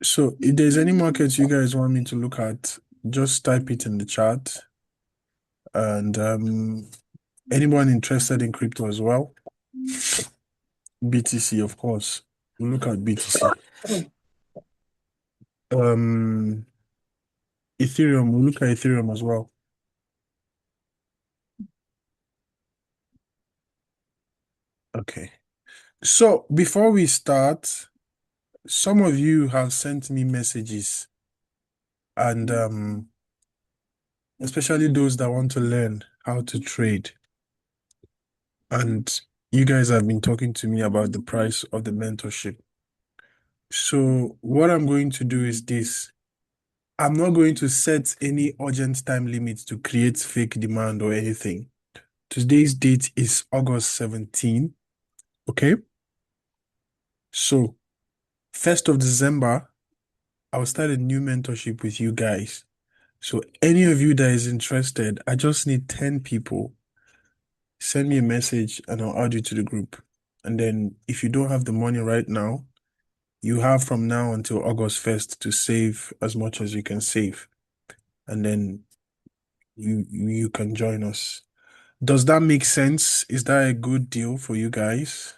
So if there's any markets you guys want me to look at, just type it in the chat. And anyone interested in crypto as well? BTC, of course. We'll look at BTC. Um, Ethereum, we'll look at Ethereum as well. Okay. So before we start, some of you have sent me messages, and especially those that want to learn how to trade. And you guys have been talking to me about the price of the mentorship. So what I'm going to do is this. I'm not going to set any urgent time limit to create fake demand or anything. Today's date is August 17. Okay. So 1st of December, I'll start a new mentorship with you guys. So any of you that is interested, I just need 10 people. Send me a message and I'll add you to the group. And then if you don't have the money right now, you have from now until August 1st to save as much as you can save. And then you can join us. Does that make sense? Is that a good deal for you guys?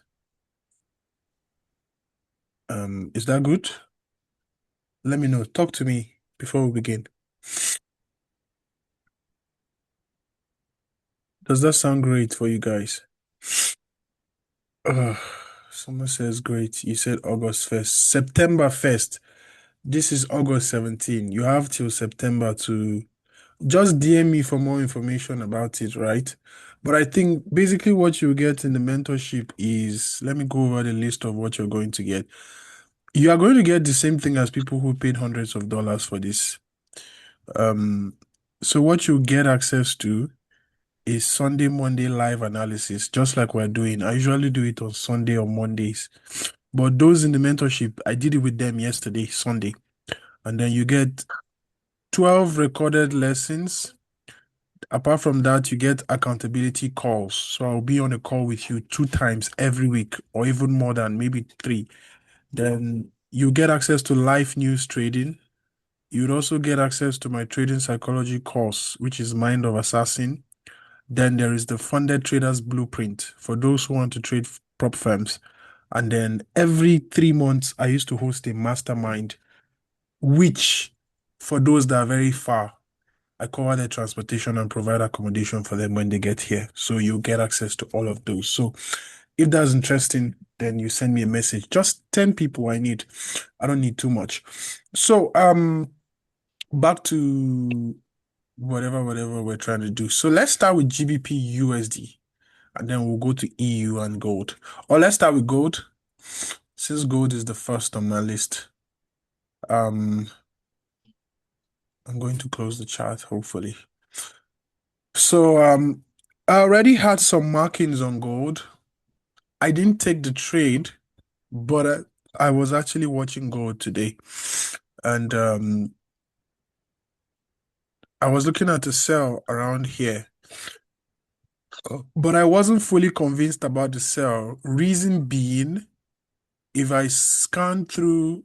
Is that good? Let me know. Talk to me before we begin. Does that sound great for you guys? Uh, Someone says great. You said August 1st. September 1st. This is August 17. You have till September to just DM me for more information about it, right? But I think basically what you get in the mentorship is, let me go over the list of what you're going to get. You are going to get the same thing as people who paid hundreds of dollars for this. Um, so what you get access to is Sunday, Monday live analysis, just like we're doing. I usually do it on Sunday or Mondays. But those in the mentorship, I did it with them yesterday, Sunday. And then you get 12 recorded lessons. Apart from that, you get accountability calls. So I'll be on a call with you 2 times every week, or even more than maybe 3. Then you get access to live news trading. You'd also get access to my trading psychology course, which is Mind of Assassin. Then there is the Funded Traders Blueprint for those who want to trade prop firms. And then every 3 months, I used to host a mastermind, which for those that are very far, I cover their transportation and provide accommodation for them when they get here. So you get access to all of those. So if that's interesting, then you send me a message. Just 10 people I need. I don't need too much. So back to whatever we're trying to do. So let's start with GBP USD and then we'll go to EU and gold. Or let's start with gold. Since gold is the first on my list. I'm going to close the chart, hopefully. So I already had some markings on gold. I didn't take the trade, but I was actually watching gold today. And I was looking at a sell around here. But I wasn't fully convinced about the sell. Reason being, if I scan through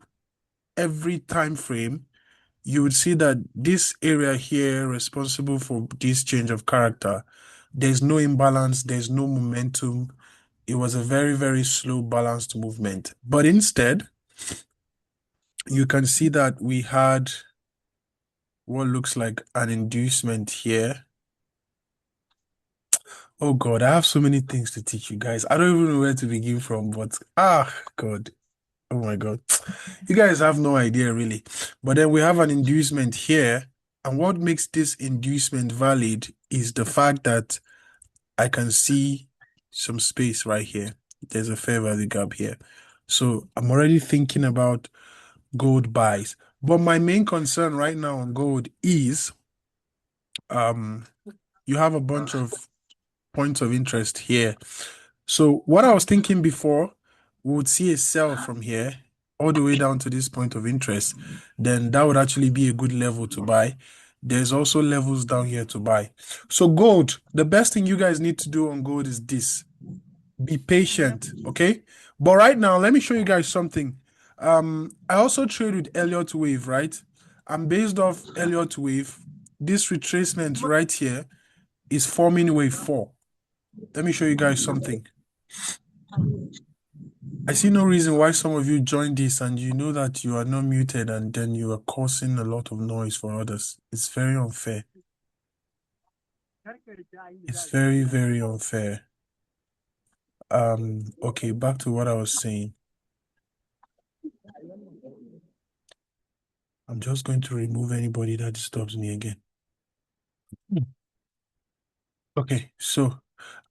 every time frame, you would see that this area here responsible for this change of character, there's no imbalance, there's no momentum. It was a very, very slow, balanced movement. But instead, you can see that we had what looks like an inducement here. Oh God, I have so many things to teach you guys. I don't even know where to begin from, but God. Oh my God. You guys have no idea really. But then we have an inducement here. And what makes this inducement valid is the fact that I can see some space right here. There's a fair value gap here. So I'm already thinking about gold buys. But my main concern right now on gold is you have a bunch of points of interest here. So what I was thinking before, we would see a sell from here all the way down to this point of interest. Then that would actually be a good level to buy. There's also levels down here to buy. So gold, the best thing you guys need to do on gold is this. Be patient, okay? But right now, let me show you guys something. I also trade with Elliott Wave, right? I'm based off Elliott Wave. This retracement right here is forming wave 4. Let me show you guys something. I see no reason why some of you joined this and you know that you are not muted and then you are causing a lot of noise for others. It's very unfair. It's very, very unfair. Okay, back to what I was saying. I'm just going to remove anybody that disturbs me again. Okay, so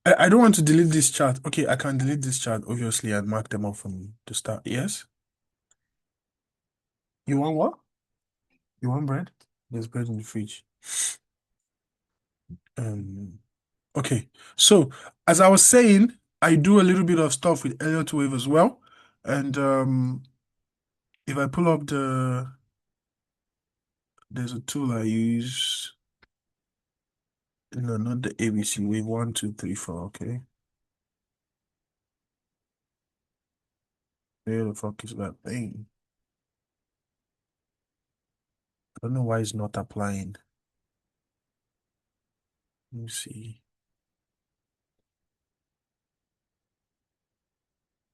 I don't want to delete this chart. Okay, I can delete this chart, obviously, and mark them off from the start. Yes? You want what? You want bread? There's bread in the fridge. Um, okay, so as I was saying, I do a little bit of stuff with Elliott Wave as well. And if I pull up there's a tool I use. No, not the ABC Wave 1, 2, 3, 4. Okay. Where the fuck is that thing? I don't know why it's not applying. Let me see.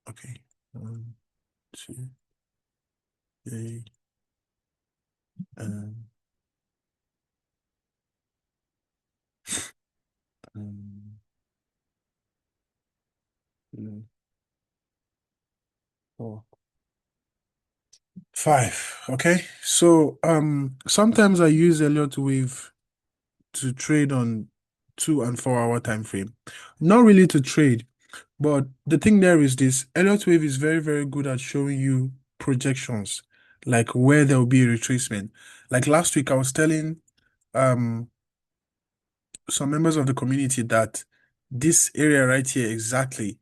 Okay. 1, 2, 3. Um, um, 3, 4, 5. Okay. So sometimes I use Elliott Wave to trade on 2 and 4 hour time frame. Not really to trade, but the thing there is this: Elliott Wave is very, very good at showing you projections, like where there will be a retracement. Like last week, I was telling um some members of the community that this area right here exactly,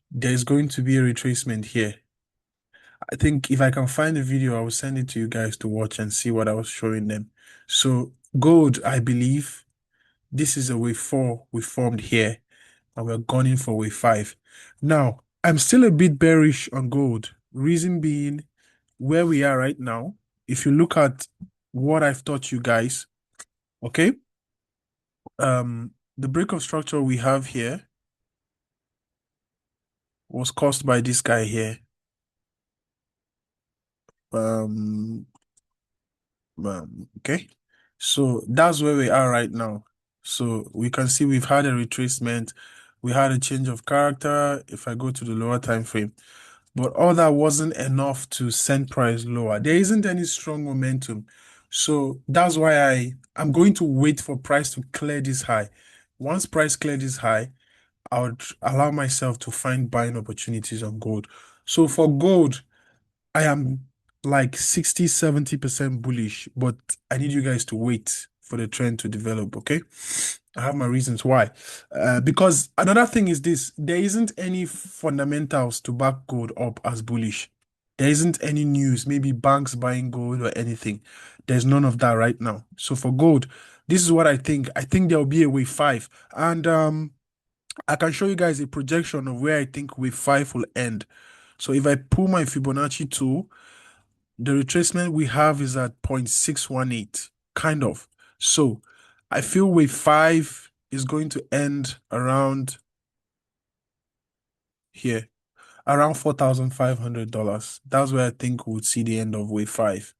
there's going to be a retracement here. I think if I can find the video, I will send it to you guys to watch and see what I was showing them. So gold, I believe this is a wave 4 we formed here, and we're gunning for wave 5. Now, I'm still a bit bearish on gold. Reason being, where we are right now, if you look at what I've taught you guys, okay? The break of structure we have here was caused by this guy here. Um, okay. So that's where we are right now. So we can see we've had a retracement. We had a change of character if I go to the lower time frame. But all that wasn't enough to send price lower. There isn't any strong momentum. So that's why I'm going to wait for price to clear this high. Once price clear this high, I would allow myself to find buying opportunities on gold. So for gold, I am like 60-70% bullish, but I need you guys to wait for the trend to develop, okay? I have my reasons why. Because another thing is this: there isn't any fundamentals to back gold up as bullish. There isn't any news, maybe banks buying gold or anything. There's none of that right now. So for gold, this is what I think. I think there'll be a wave 5. And I can show you guys a projection of where I think wave 5 will end. So if I pull my Fibonacci tool, the retracement we have is at 0.618, kind of. So I feel wave 5 is going to end around here, around $4,500. That's where I think we would see the end of wave 5.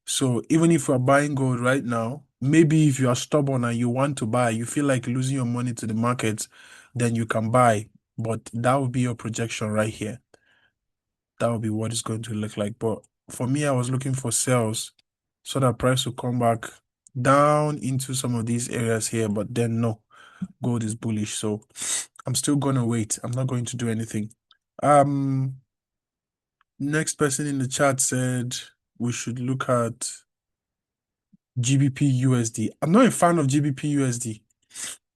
So even if we're buying gold right now, maybe if you are stubborn and you want to buy, you feel like losing your money to the market, then you can buy. But that would be your projection right here. That would be what it's going to look like. But for me, I was looking for sales so that price will come back down into some of these areas here. But then no, gold is bullish. So I'm still gonna wait. I'm not going to do anything. Next person in the chat said we should look at GBP USD. I'm not a fan of GBP USD.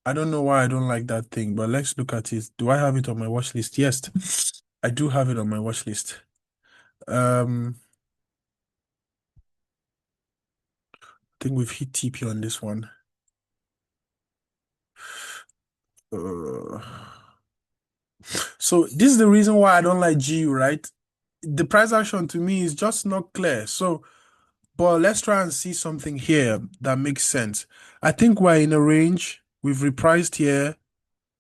I don't know why I don't like that thing, but let's look at it. Do I have it on my watch list? Yes, I do have it on my watch list. I think we've hit TP on this one. Uh, So this is the reason why I don't like GU, right? The price action to me is just not clear. So, but let's try and see something here that makes sense. I think we're in a range. We've repriced here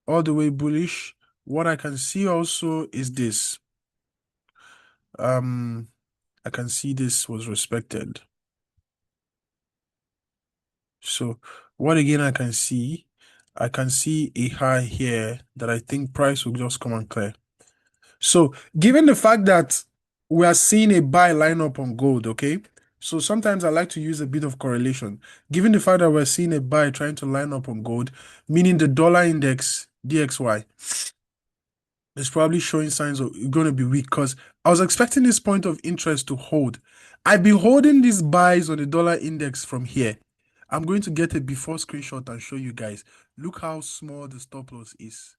all the way bullish. What I can see also is this. I can see this was respected. So what again I can see a high here that I think price will just come and clear. So given the fact that we are seeing a buy line up on gold, okay? So sometimes I like to use a bit of correlation. Given the fact that we're seeing a buy trying to line up on gold, meaning the dollar index, DXY, is probably showing signs of going to be weak because I was expecting this point of interest to hold. I've been holding these buys on the dollar index from here. I'm going to get a before screenshot and show you guys. Look how small the stop loss is.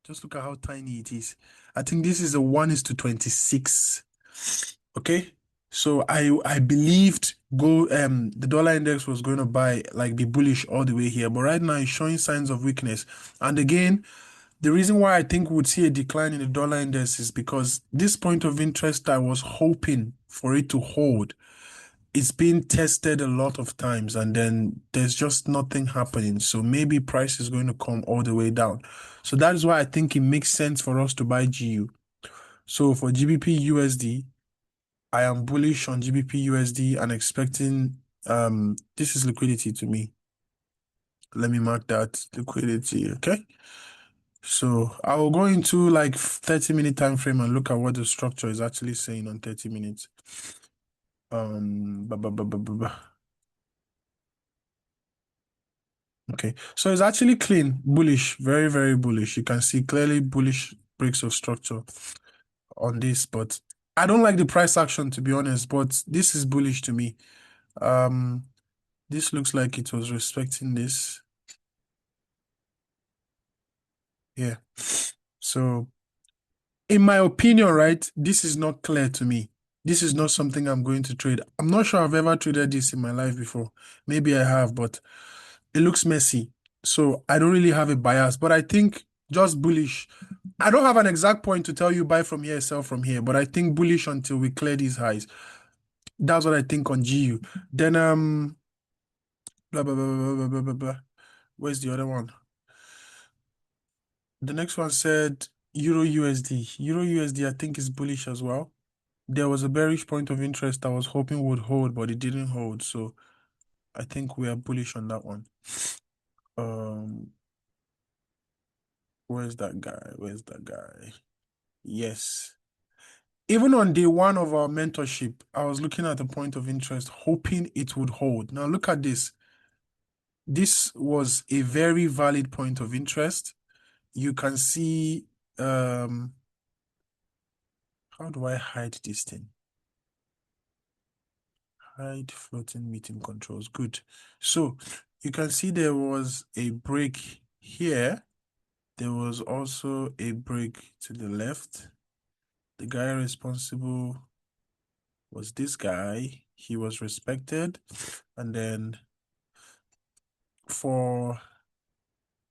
Just look at how tiny it is. I think this is a 1:26. Okay. So I believed the dollar index was going to be bullish all the way here. But right now it's showing signs of weakness. And again, the reason why I think we would see a decline in the dollar index is because this point of interest I was hoping for it to hold. It's been tested a lot of times and then there's just nothing happening. So maybe price is going to come all the way down. So that is why I think it makes sense for us to buy GU. So for GBP USD, I am bullish on GBP USD and expecting this is liquidity to me. Let me mark that liquidity, okay? So I will go into like 30-minute time frame and look at what the structure is actually saying on 30 minutes. Ba, ba, ba, ba, ba, ba. Okay, so it's actually clean, bullish, very, very bullish. You can see clearly bullish breaks of structure on this, but I don't like the price action to be honest, but this is bullish to me. This looks like it was respecting this. Yeah. So in my opinion, right, this is not clear to me. This is not something I'm going to trade. I'm not sure I've ever traded this in my life before. Maybe I have, but it looks messy. So I don't really have a bias, but I think just bullish. I don't have an exact point to tell you buy from here, sell from here, but I think bullish until we clear these highs. That's what I think on GU. Then blah blah blah blah blah blah blah blah. Where's the other one? The next one said Euro USD. Euro USD I think is bullish as well. There was a bearish point of interest I was hoping would hold, but it didn't hold. So I think we are bullish on that one. Where's that guy? Where's that guy? Yes. Even on day one of our mentorship, I was looking at the point of interest, hoping it would hold. Now look at this. This was a very valid point of interest. You can see, how do I hide this thing? Hide floating meeting controls. Good. So you can see there was a break here. There was also a break to the left. The guy responsible was this guy. He was respected. And then for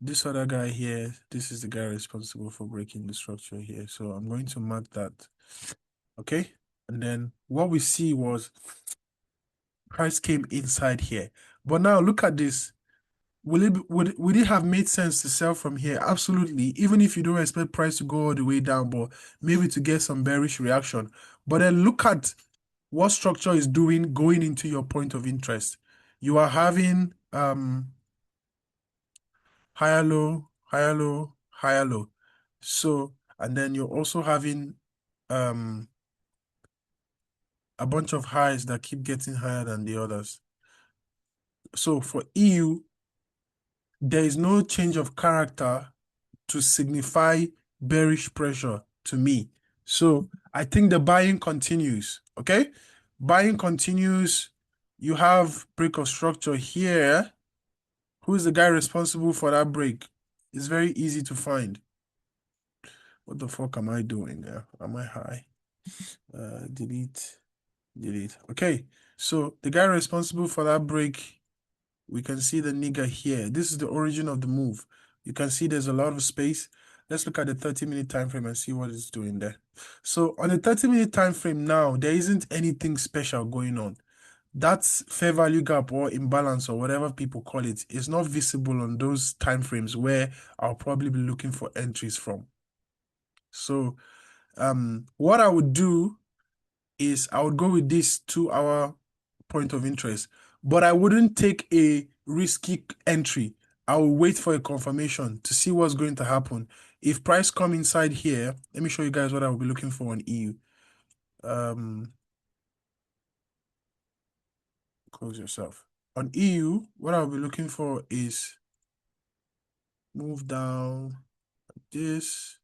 this other guy here, this is the guy responsible for breaking the structure here. So I'm going to mark that. Okay. And then what we see was price came inside here. But now look at this. Would it have made sense to sell from here? Absolutely. Even if you don't expect price to go all the way down, but maybe to get some bearish reaction. But then look at what structure is doing going into your point of interest. You are having higher low, higher low, higher low. So, and then you're also having a bunch of highs that keep getting higher than the others. So for EU, there is no change of character to signify bearish pressure to me. So I think the buying continues. Okay. Buying continues. You have break of structure here. Who is the guy responsible for that break? It's very easy to find. What the fuck am I doing there? Am I high? Delete. Okay. So the guy responsible for that break, we can see the nigger here. This is the origin of the move. You can see there's a lot of space. Let's look at the 30-minute time frame and see what it's doing there. So on the 30-minute time frame now, there isn't anything special going on. That fair value gap or imbalance or whatever people call it is not visible on those time frames where I'll probably be looking for entries from. So what I would do is I would go with this 2-hour point of interest, but I wouldn't take a risky entry. I will wait for a confirmation to see what's going to happen. If price come inside here, let me show you guys what I will be looking for on EU. Close yourself. On EU, what I'll be looking for is move down like this,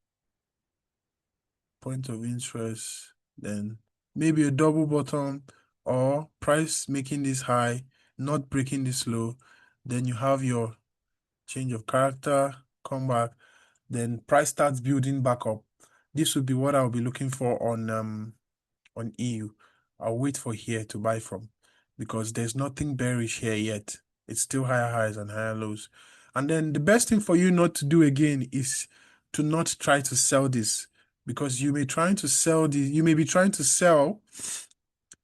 point of interest, then maybe a double bottom or price making this high, not breaking this low. Then you have your change of character, come back, then price starts building back up. This would be what I'll be looking for on EU. I'll wait for here to buy from because there's nothing bearish here yet. It's still higher highs and higher lows. And then the best thing for you not to do again is to not try to sell this because you may be trying to sell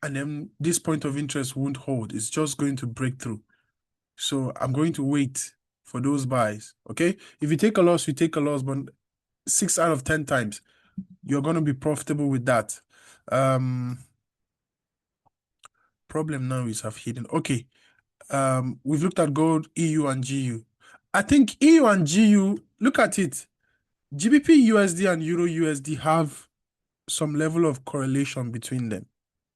and then this point of interest won't hold. It's just going to break through. So I'm going to wait for those buys. Okay. If you take a loss, you take a loss, but 6 out of 10 times, you're going to be profitable with that. Problem now is I've hidden. Okay. We've looked at gold, EU, and GU. I think EU and GU, look at it. GBP USD and Euro USD have some level of correlation between them.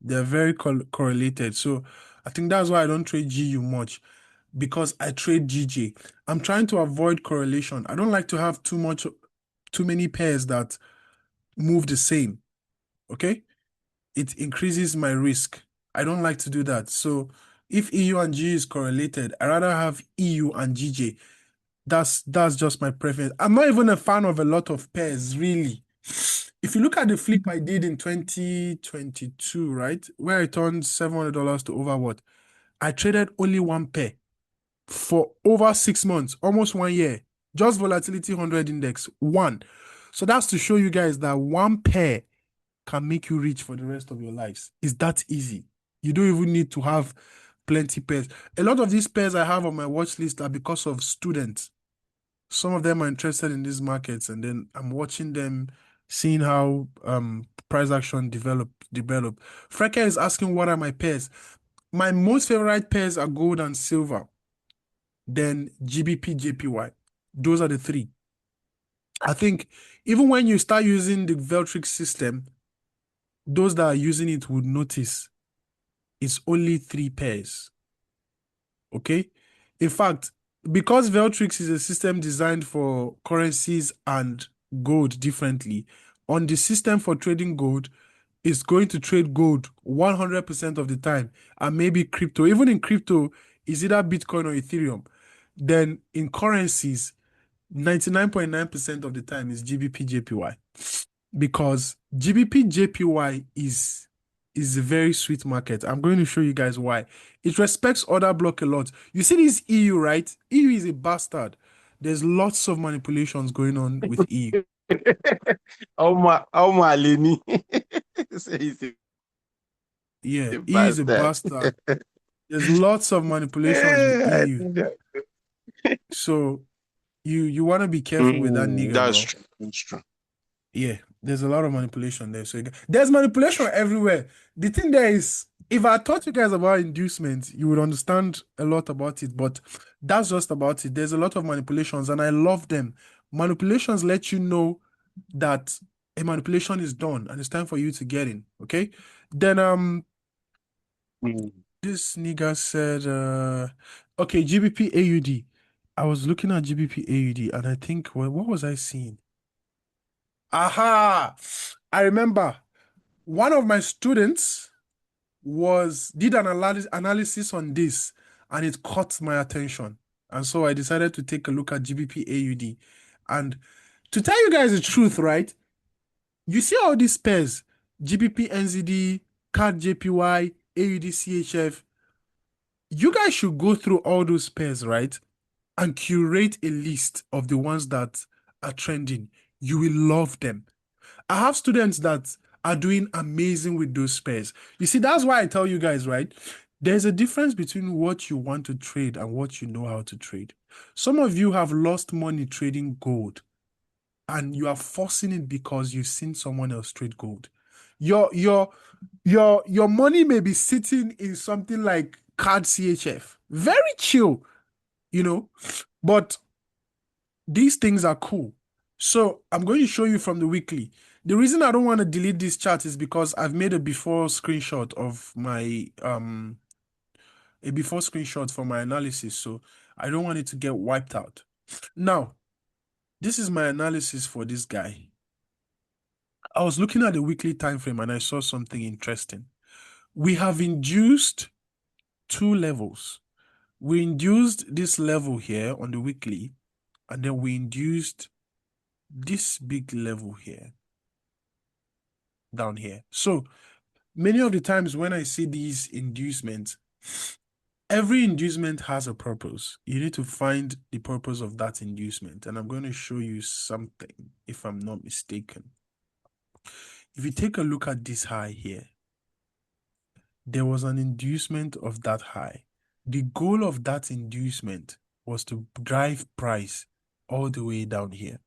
They're very correlated. So I think that's why I don't trade GU much because I trade GJ. I'm trying to avoid correlation. I don't like to have too many pairs that move the same. Okay? It increases my risk. I don't like to do that. So if EU and G is correlated, I rather have EU and GJ. That's just my preference. I'm not even a fan of a lot of pairs, really. If you look at the flip I did in 2022, right, where I turned $700 to over what? I traded only one pair for over 6 months, almost 1 year. Just volatility 100 index, one. So that's to show you guys that one pair can make you rich for the rest of your lives. It's that easy. You don't even need to have plenty pairs. A lot of these pairs I have on my watch list are because of students. Some of them are interested in these markets, and then I'm watching them, seeing how price action develop. Freke is asking what are my pairs. My most favorite pairs are gold and silver. Then GBP, JPY. Those are the three. I think even when you start using the Veltrix system, those that are using it would notice it's only 3 pairs. Okay? In fact, because Veltrix is a system designed for currencies and gold differently, on the system for trading gold, it's going to trade gold 100% of the time, and maybe crypto. Even in crypto, is either Bitcoin or Ethereum. Then in currencies, 99.9% of the time is GBP JPY. Because GBP JPY is a very sweet market. I'm going to show you guys why. It respects order block a lot. You see this EU, right? EU is a bastard. There's lots of manipulations going on with EU. Lenny. Yeah, EU is a bastard. There's lots of manipulations with EU. So you want to be careful with that nigga, That's bro. true. That's true. Yeah, there's a lot of manipulation there. So there's manipulation everywhere. The thing there is, if I taught you guys about inducement, you would understand a lot about it. But that's just about it. There's a lot of manipulations, and I love them. Manipulations let you know that a manipulation is done, and it's time for you to get in. Okay. Then this nigga said, okay, GBP AUD. I was looking at GBP AUD, and I think, well, what was I seeing? Aha! I remember one of my students did an analysis on this, and it caught my attention. And so I decided to take a look at GBP AUD. And to tell you guys the truth, right? You see all these pairs, GBP NZD, CAD JPY, AUD CHF. You guys should go through all those pairs, right? And curate a list of the ones that are trending. You will love them. I have students that are doing amazing with those pairs. You see, that's why I tell you guys, right? There's a difference between what you want to trade and what you know how to trade. Some of you have lost money trading gold and you are forcing it because you've seen someone else trade gold. Your money may be sitting in something like CAD CHF. Very chill, you know, but these things are cool. So I'm going to show you from the weekly. The reason I don't want to delete this chart is because I've made a before screenshot of my a before screenshot for my analysis. So I don't want it to get wiped out. Now, this is my analysis for this guy. I was looking at the weekly time frame and I saw something interesting. We have induced two levels. We induced this level here on the weekly, and then we induced this big level here down here. So many of the times when I see these inducements, every inducement has a purpose. You need to find the purpose of that inducement. And I'm going to show you something, if I'm not mistaken. If you take a look at this high here, there was an inducement of that high. The goal of that inducement was to drive price all the way down here.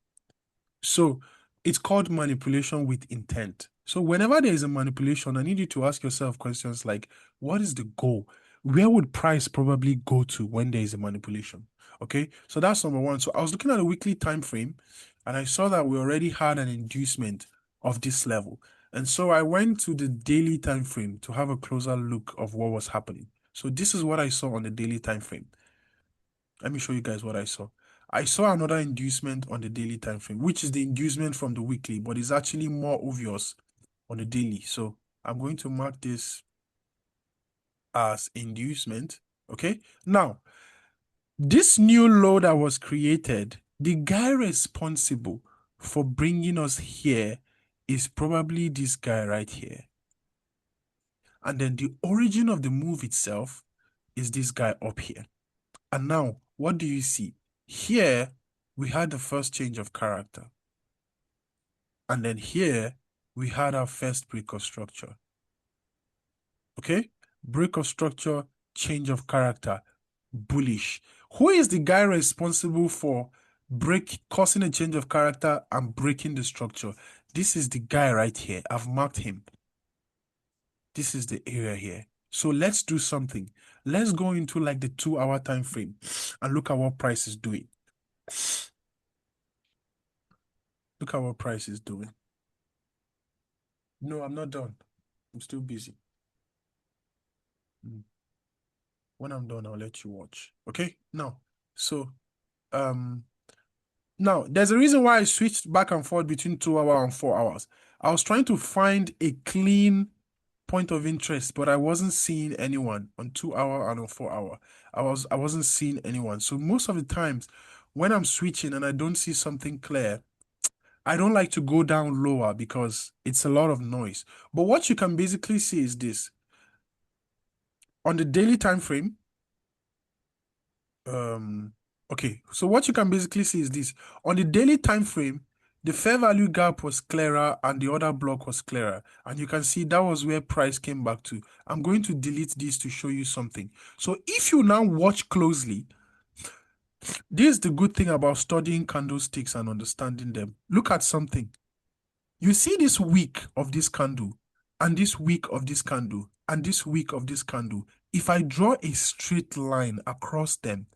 So it's called manipulation with intent. So whenever there is a manipulation, I need you to ask yourself questions like, what is the goal? Where would price probably go to when there is a manipulation? Okay, so that's number one. So I was looking at a weekly time frame and I saw that we already had an inducement of this level. And so I went to the daily time frame to have a closer look of what was happening. So this is what I saw on the daily time frame. Let me show you guys what I saw. I saw another inducement on the daily time frame, which is the inducement from the weekly, but it's actually more obvious on the daily. So I'm going to mark this as inducement. Okay. Now, this new low that was created, the guy responsible for bringing us here is probably this guy right here. And then the origin of the move itself is this guy up here. And now, what do you see? Here, we had the first change of character. And then here, we had our first break of structure. Okay? Break of structure, change of character, bullish. Who is the guy responsible for causing a change of character and breaking the structure? This is the guy right here. I've marked him. This is the area here. So let's do something. Let's go into like the 2-hour time frame and look at what price is doing. Look at what price is doing. No, I'm not done. I'm still busy. When I'm done, I'll let you watch. Okay? Now, so now there's a reason why I switched back and forth between 2 hours and 4 hours. I was trying to find a clean point of interest, but I wasn't seeing anyone on 2 hour and on 4 hour. I wasn't seeing anyone. So most of the times when I'm switching and I don't see something clear, I don't like to go down lower because it's a lot of noise. But what you can basically see is this. On the daily time frame, okay, so what you can basically see is this. On the daily time frame, the fair value gap was clearer and the other block was clearer. And you can see that was where price came back to. I'm going to delete this to show you something. So if you now watch closely, this is the good thing about studying candlesticks and understanding them. Look at something. You see this wick of this candle and this wick of this candle and this wick of this candle. If I draw a straight line across them,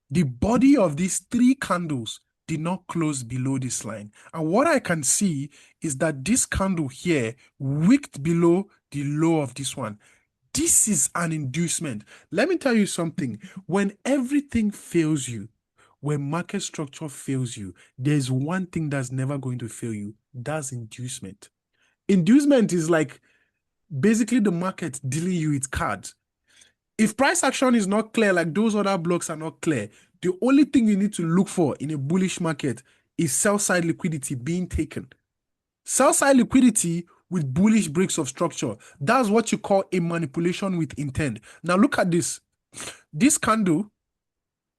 the body of these 3 candles did not close below this line. And what I can see is that this candle here wicked below the low of this one. This is an inducement. Let me tell you something. When everything fails you, when market structure fails you, there's one thing that's never going to fail you. That's inducement. Inducement is like basically the market dealing you with cards. If price action is not clear, like those other blocks are not clear, the only thing you need to look for in a bullish market is sell-side liquidity being taken. Sell-side liquidity with bullish breaks of structure. That's what you call a manipulation with intent. Now look at this. This candle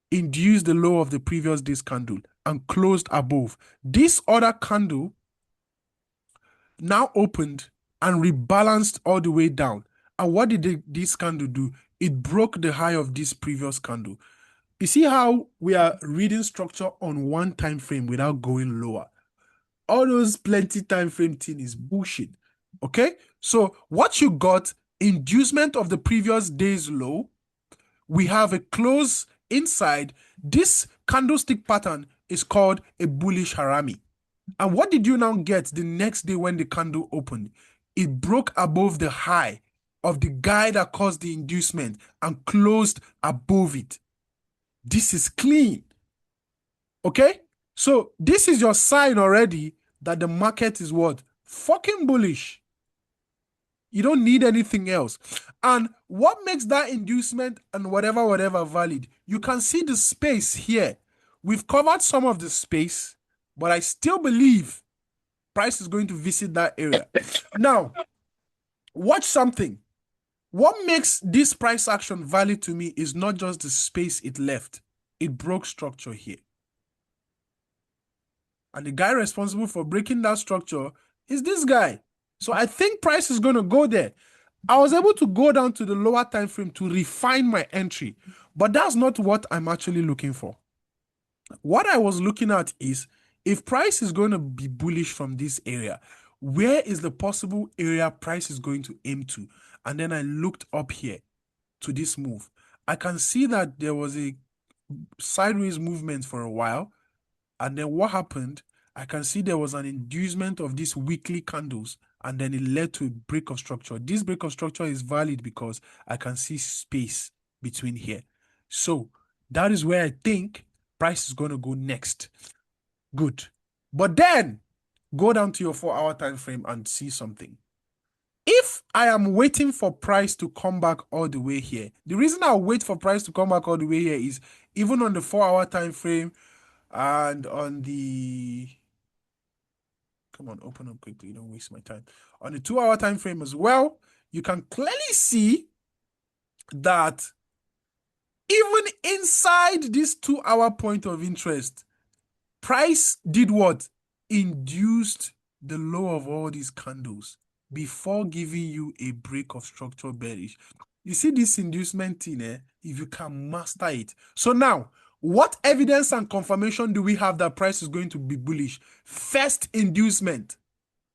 induced the low of the previous day's candle. and closed above. This other candle now opened and rebalanced all the way down. And what did this candle do? It broke the high of this previous candle. You see how we are reading structure on one time frame without going lower? All those plenty time frame thing is bullshit. Okay? So what you got, inducement of the previous day's low. We have a close inside. This candlestick pattern is called a bullish harami. And what did you now get the next day when the candle opened? It broke above the high of the guy that caused the inducement and closed above it. This is clean. Okay? So this is your sign already that the market is what? Fucking bullish. You don't need anything else. And what makes that inducement and whatever valid? You can see the space here. We've covered some of the space, but I still believe price is going to visit that area. Now, watch something. What makes this price action valid to me is not just the space it left. It broke structure here. And the guy responsible for breaking that structure is this guy. So I think price is going to go there. I was able to go down to the lower time frame to refine my entry, but that's not what I'm actually looking for. What I was looking at is, if price is going to be bullish from this area, where is the possible area price is going to aim to? And then I looked up here to this move. I can see that there was a sideways movement for a while. And then what happened? I can see there was an inducement of these weekly candles, and then it led to a break of structure. This break of structure is valid because I can see space between here. So that is where I think price is going to go next. Good. But then go down to your 4-hour time frame and see something. If I am waiting for price to come back all the way here, the reason I wait for price to come back all the way here is even on the 4-hour time frame and on the, come on, open up quickly, don't waste my time. On the 2-hour time frame as well, you can clearly see that even inside this 2-hour point of interest, price did what? Induced the low of all these candles before giving you a break of structure bearish. You see this inducement thing, if you can master it. So now, what evidence and confirmation do we have that price is going to be bullish? First inducement.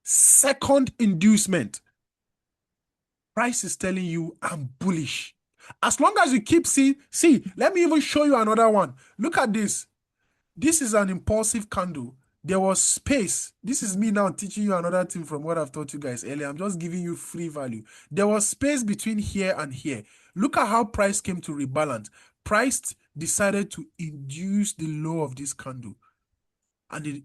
Second inducement. Price is telling you, I'm bullish. As long as you keep seeing, see, let me even show you another one. Look at this. This is an impulsive candle. There was space. This is me now teaching you another thing from what I've taught you guys earlier. I'm just giving you free value. There was space between here and here. Look at how price came to rebalance. Price decided to induce the low of this candle. And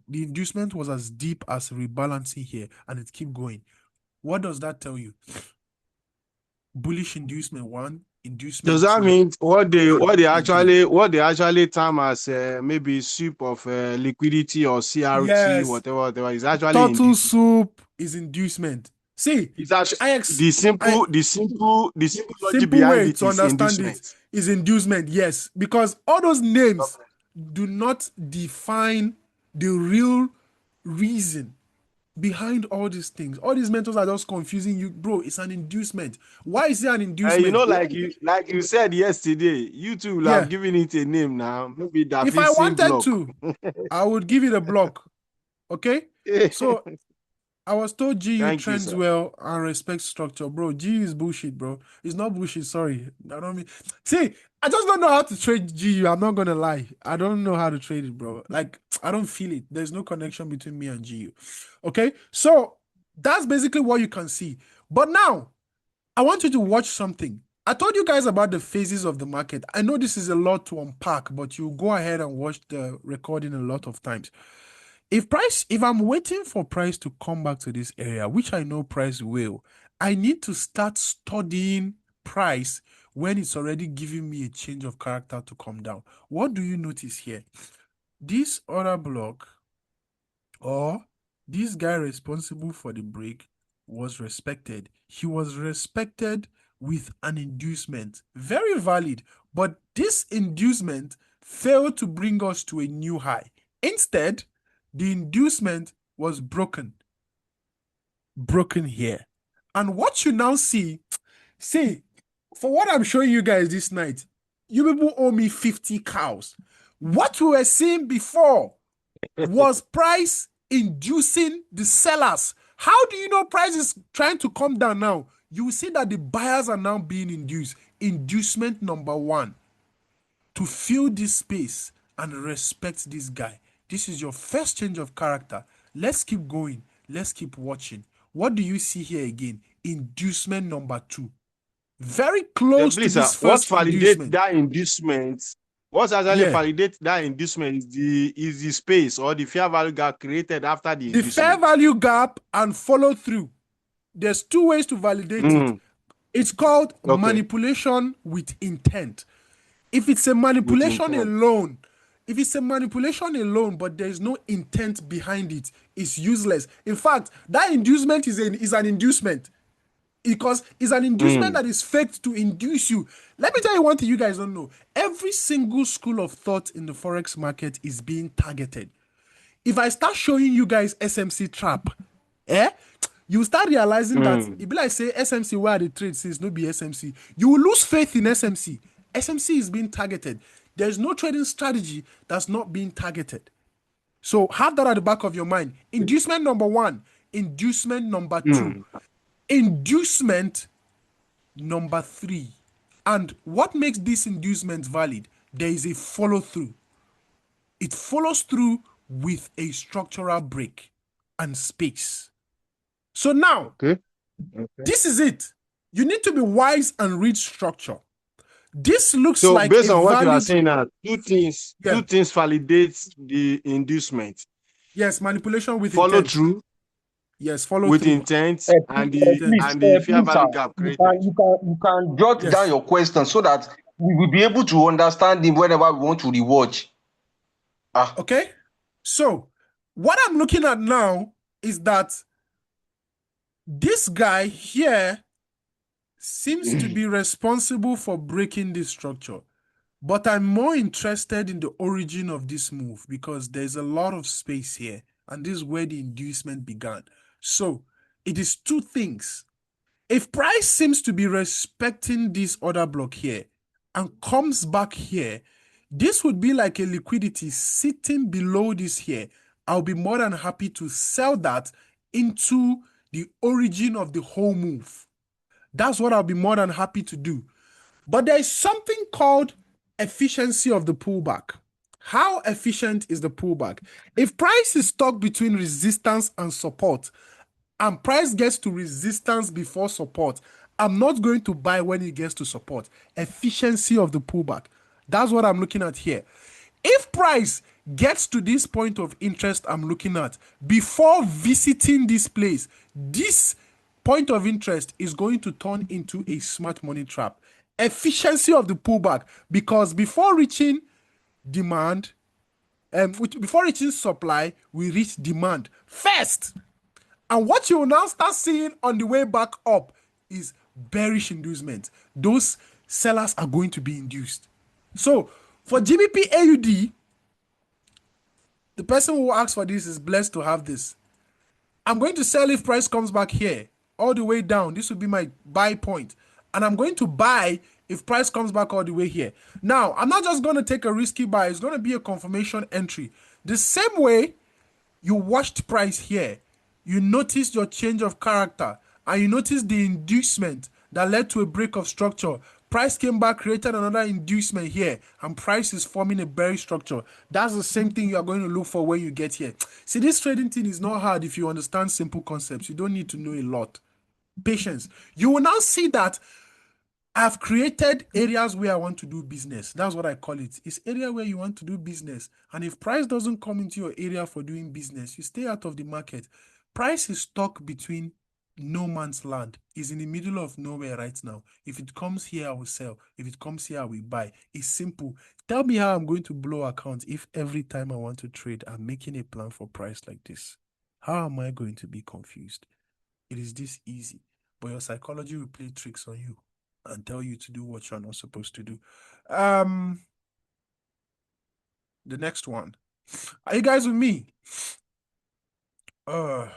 the inducement was as deep as rebalancing here, and it kept going. What does that tell you? Bullish inducement one, inducement. Does that mean what they actually term as maybe soup of liquidity or CRT, yes, whatever is actually total soup is inducement. See, it's actually the simple logic behind it to is understand inducement. it is inducement. Yes, because all those names do not define the real reason behind all these things. All these mentors are just confusing you, bro. It's an inducement. Why is it an inducement? You know, like you said yesterday, you two will have given it a name now. Maybe that if I wanted to, I would give it a block. Okay, so I was told GU trends well and respects structure, bro. GU is bullshit, bro. It's not bullshit. Sorry, I don't mean. See, I just don't know how to trade GU. I'm not gonna lie. I don't know how to trade it, bro. Like, I don't feel it. There's no connection between me and GU. Okay, so that's basically what you can see. But now, I want you to watch something. I told you guys about the phases of the market. I know this is a lot to unpack, but you go ahead and watch the recording a lot of times. If I'm waiting for price to come back to this area, which I know price will, I need to start studying price when it's already giving me a change of character to come down. What do you notice here? This other block, or this guy responsible for the break, was respected. He was respected with an inducement. Very valid. But this inducement failed to bring us to a new high. Instead, the inducement was broken here. And what you now see, for what I'm showing you guys this night, you people owe me 50 cows. What we were seeing before was price inducing the sellers. How do you know price is trying to come down now? You will see that the buyers are now being induced. Inducement number 1, to fill this space and respect this guy. This is your first change of character. Let's keep going. Let's keep watching. What do you see here again? Inducement number 2. Very close to this what first validates inducement. that inducement? What actually validates that inducement is the space or the fair value gap created after the inducement. The fair value gap and follow through. There's 2 ways to validate it. It's called manipulation with intent. If it's a manipulation alone, but there is no intent behind it, it's useless. In fact, that inducement is an inducement. Because it's an inducement that is faked to induce you. Let me tell you one thing you guys don't know. Every single school of thought in the Forex market is being targeted. If I start showing you guys SMC trap, you start realizing that if I say SMC where the trade says no be SMC, you will lose faith in SMC. SMC is being targeted. There's no trading strategy that's not being targeted. So have that at the back of your mind. Inducement number 1, inducement number 2. Inducement number 3. And what makes this inducement valid? There is a follow-through. It follows through with a structural break and space. So now, this is it. You need to be wise and read structure. This looks like based on what you are saying now, two things validate the inducement. Yes, manipulation with follow intent. through. Yes, follow with through. Intent and the fair value gap created. You can jot down your question so that we will be able to understand him whenever we want to rewatch. Okay. So what I'm looking at now is that this guy here seems to be responsible for breaking this structure. But I'm more interested in the origin of this move because there's a lot of space here. And this is where the inducement began. So it is 2 things. If price seems to be respecting this order block here and comes back here, this would be like a liquidity sitting below this here. I'll be more than happy to sell that into the origin of the whole move. That's what I'll be more than happy to do. But there is something called efficiency of the pullback. How efficient is the pullback? If price is stuck between resistance and support, and price gets to resistance before support, I'm not going to buy when it gets to support. Efficiency of the pullback. That's what I'm looking at here. If price gets to this point of interest I'm looking at, before visiting this place, this point of interest is going to turn into a smart money trap. Efficiency of the pullback, because before reaching demand, before reaching supply, we reach demand first. And what you will now start seeing on the way back up is bearish inducement. Those sellers are going to be induced. So for GBP AUD, the person who asks for this is blessed to have this. I'm going to sell if price comes back here, all the way down. This would be my buy point. And I'm going to buy if price comes back all the way here. Now, I'm not just going to take a risky buy. It's going to be a confirmation entry. The same way you watched price here, you noticed your change of character, and you noticed the inducement that led to a break of structure. Price came back, created another inducement here, and price is forming a bearish structure. That's the same thing you are going to look for when you get here. See, this trading thing is not hard if you understand simple concepts. You don't need to know a lot. Patience. You will now see that I've created areas where I want to do business. That's what I call it. It's area where you want to do business. And if price doesn't come into your area for doing business, you stay out of the market. Price is stuck between no man's land. Is in the middle of nowhere right now. If it comes here, I will sell. If it comes here, I will buy. It's simple. Tell me how I'm going to blow accounts if every time I want to trade, I'm making a plan for price like this. How am I going to be confused? It is this easy. But your psychology will play tricks on you and tell you to do what you're not supposed to do. The next one. Are you guys with me? Are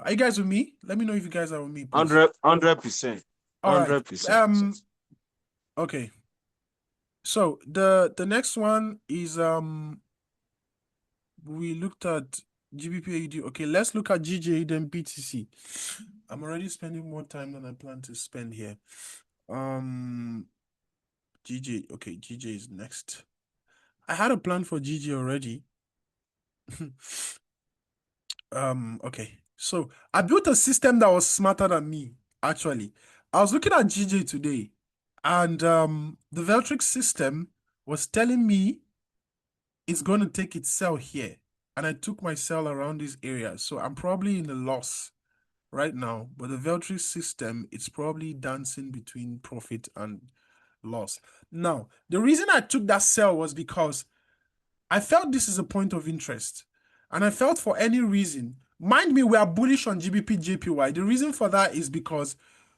you guys with me? Let me know if you guys are with me, please. 100%. All right. 100%. Okay. So the next one is we looked at GBP. Okay, let's look at GJ then BTC. I'm already spending more time than I plan to spend here. GJ. Okay, GJ is next. I had a plan for GJ already. Okay. So I built a system that was smarter than me, actually. I was looking at GJ today, and the Veltrix system was telling me it's going to take its sell here. And I took my sell around this area. So I'm probably in a loss right now. But the Veltrix system, it's probably dancing between profit and loss. Now, the reason I took that sell was because I felt this is a point of interest. And I felt for any reason, mind me, we are bullish on GBP JPY. The reason for that is because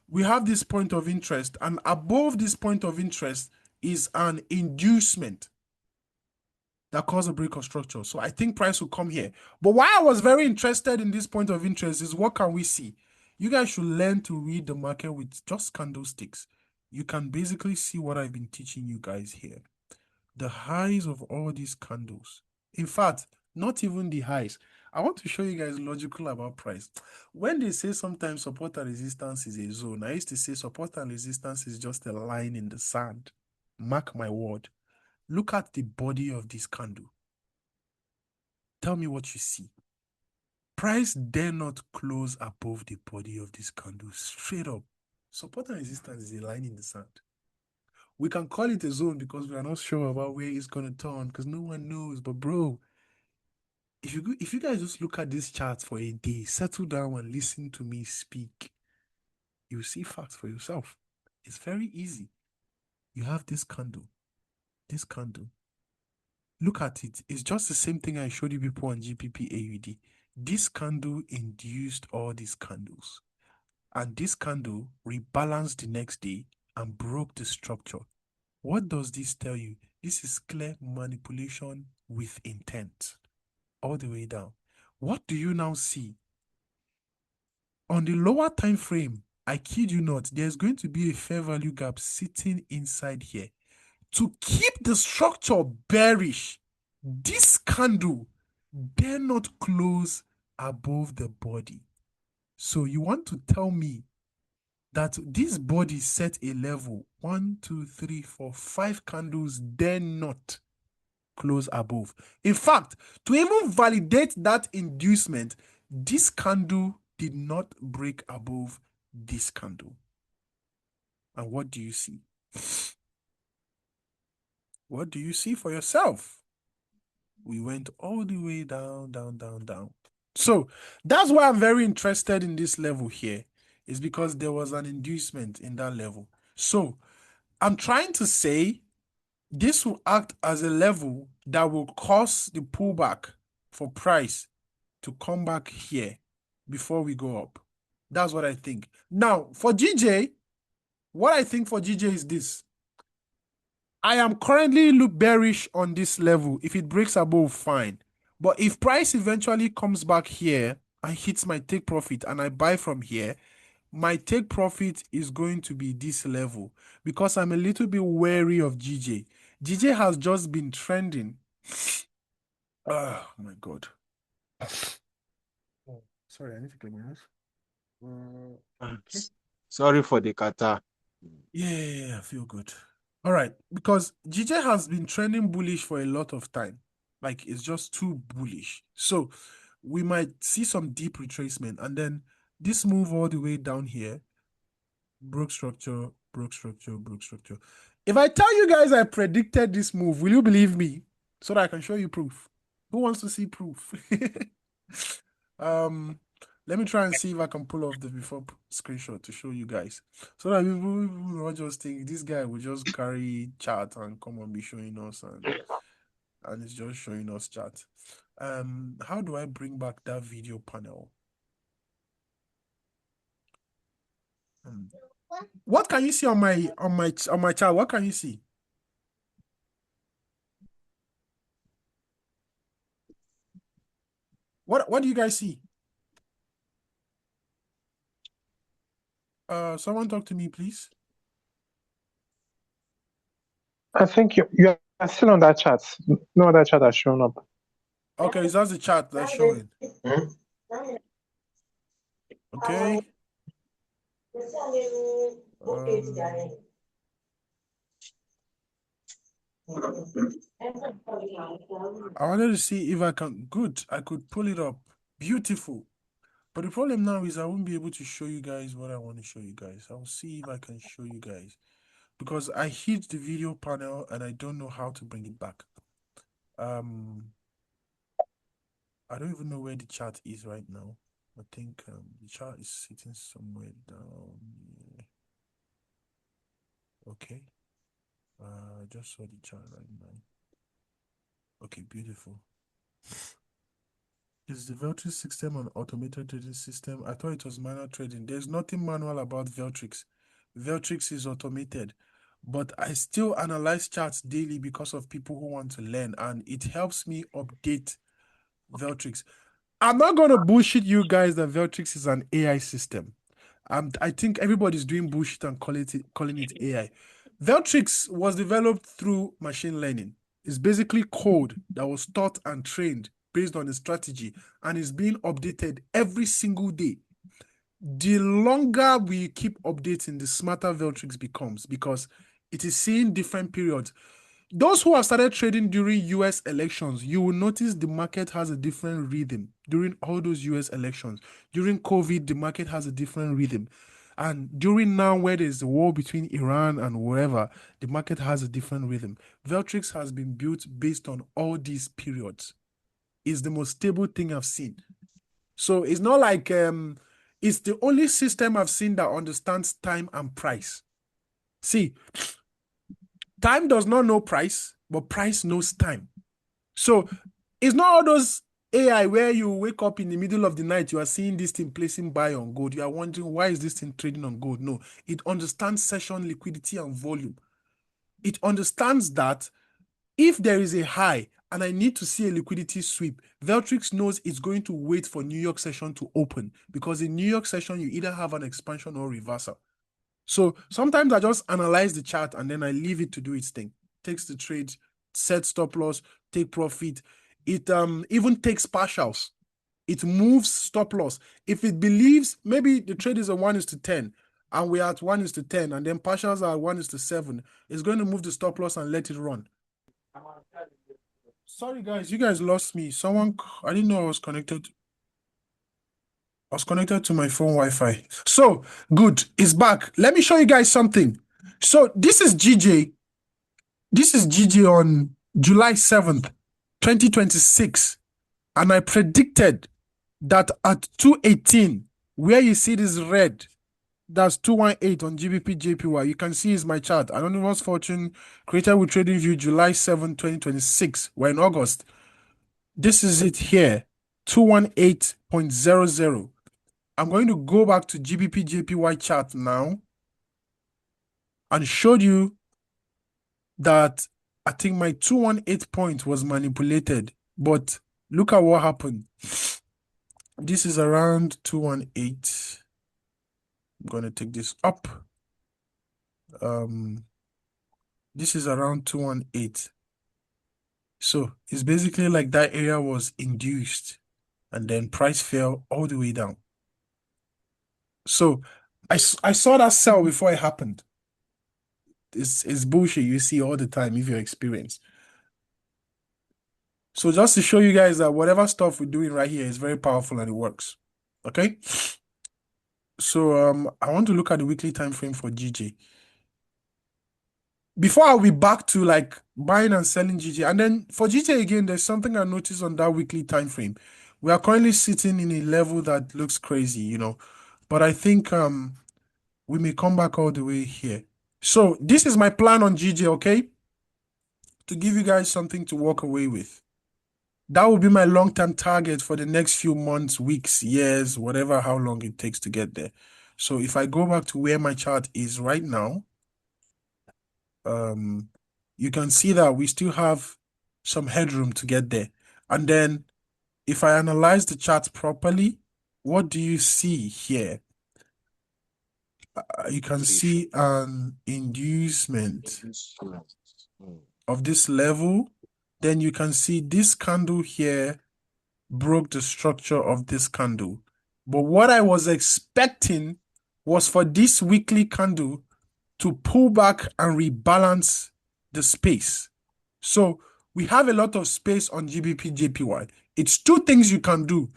we have this point of interest, and above this point of interest is an inducement that caused a break of structure. So I think price will come here. But why I was very interested in this point of interest is what can we see? You guys should learn to read the market with just candlesticks. You can basically see what I've been teaching you guys here. The highs of all these candles. In fact, not even the highs. I want to show you guys logical about price. When they say sometimes support and resistance is a zone, I used to say support and resistance is just a line in the sand. Mark my word. Look at the body of this candle. Tell me what you see. Price dare not close above the body of this candle. Straight up. Support and resistance is a line in the sand. We can call it a zone because we are not sure about where it's going to turn because no one knows. But bro, if you guys just look at this chart for a day, settle down and listen to me speak, you'll see facts for yourself. It's very easy. You have this candle. This candle. Look at it. It's just the same thing I showed you people on GBP AUD. This candle induced all these candles. And this candle rebalanced the next day and broke the structure. What does this tell you? This is clear manipulation with intent. All the way down. What do you now see? On the lower time frame, I kid you not, there's going to be a fair value gap sitting inside here. To keep the structure bearish, this candle dare not close above the body. So you want to tell me that this body set a level 1, 2, 3, 4, 5 candles dare not close above. In fact, to even validate that inducement, this candle did not break above this candle. And what do you see? What do you see for yourself? We went all the way down, down, down, down. So that's why I'm very interested in this level here, is because there was an inducement in that level. So I'm trying to say this will act as a level that will cause the pullback for price to come back here before we go up. That's what I think. Now, for GJ, what I think for GJ is this. I am currently bearish on this level. If it breaks above, fine. But if price eventually comes back here and hits my take profit and I buy from here, my take profit is going to be this level because I'm a little bit wary of GJ. GJ has just been trending. Oh my God. Oh, sorry, I need to clean my nose. Okay. Sorry for the kata. Yeah, I feel good. All right, because GJ has been trending bullish for a lot of time. Like, it's just too bullish. So we might see some deep retracement. And then this move all the way down here, broke structure, broke structure, broke structure. If I tell you guys I predicted this move, will you believe me? So that I can show you proof. Who wants to see proof? Let me try and see if I can pull off the before screenshot to show you guys. So that people will not just think this guy will just carry chart and come and be showing us and it's just showing us chart. How do I bring back that video panel? What can you see on my chart? What can you see? What do you guys see? Someone talk to me, please. I think you are still on that chat. No other chat has shown up. Okay, is that the chart that's showing? Okay. I wanted to see if I can. Good, I could pull it up. Beautiful. But the problem now is I won't be able to show you guys what I want to show you guys. I'll see if I can show you guys. Because I hit the video panel and I don't know how to bring it back. I don't even know where the chart is right now. I think the chart is sitting somewhere down here. Okay. I just saw the chart right now. Okay, beautiful. Is the Veltrix system an automated trading system? I thought it was manual trading. There's nothing manual about Veltrix. Veltrix is automated. But I still analyze charts daily because of people who want to learn, and it helps me update Veltrix. I'm not going to bullshit you guys that Veltrix is an AI system. I think everybody's doing bullshit and calling it AI. Veltrix was developed through machine learning. It's basically code that was taught and trained based on a strategy and is being updated every single day. The longer we keep updating, the smarter Veltrix becomes because it is seeing different periods. Those who have started trading during US elections, you will notice the market has a different rhythm during all those US elections. During COVID, the market has a different rhythm. And during now, where there's a war between Iran and wherever, the market has a different rhythm. Veltrix has been built based on all these periods. It's the most stable thing I've seen. So it's not like it's the only system I've seen that understands time and price. See, time does not know price, but price knows time. So it's not all those AI where you wake up in the middle of the night, you are seeing this thing placing buy on gold. You are wondering, why is this thing trading on gold? No, it understands session liquidity and volume. It understands that if there is a high and I need to see a liquidity sweep, Veltrix knows it's going to wait for New York session to open because in New York session, you either have an expansion or reversal. So sometimes I just analyze the chart and then I leave it to do its thing. Takes the trade, set stop loss, take profit. It even takes partials. It moves stop loss. If it believes maybe the trade is a 1:10 and we're at 1:10 and then partials are 1:7, it's going to move the stop loss and let it run. Sorry guys, you guys lost me. I didn't know I was connected. I was connected to my phone Wi-Fi. So, good. It's back. Let me show you guys something. So, this is GJ. This is GJ on July 7th, 2026. And I predicted that at 218, where you see this red, that's 218 on GBP JPY. You can see is my chart. Anonymous Fortune created with TradingView July 7, 2026. We're in August. This is it here, 218.00. I'm going to go back to GBP JPY chart now and show you that I think my 218 point was manipulated, but look at what happened. This is around 218. I'm going to take this up. This is around 218. So it's basically like that area was induced and then price fell all the way down. So I saw that sell before it happened. It's bullshit you see all the time if you're experienced. So just to show you guys that whatever stuff we're doing right here is very powerful and it works. Okay? So I want to look at the weekly time frame for GJ. Before I'll be back to like buying and selling GJ. And then for GJ again, there's something I noticed on that weekly time frame. We are currently sitting in a level that looks crazy, you know. But I think we may come back all the way here. So this is my plan on GJ, okay? To give you guys something to walk away with. That will be my long-term target for the next few months, weeks, years, whatever, how long it takes to get there. So if I go back to where my chart is right now, you can see that we still have some headroom to get there. And then if I analyze the chart properly, what do you see here? You can see an inducement of this level. Then you can see this candle here broke the structure of this candle. But what I was expecting was for this weekly candle to pull back and rebalance the space. So we have a lot of space on GBP JPY. It's two things you can do.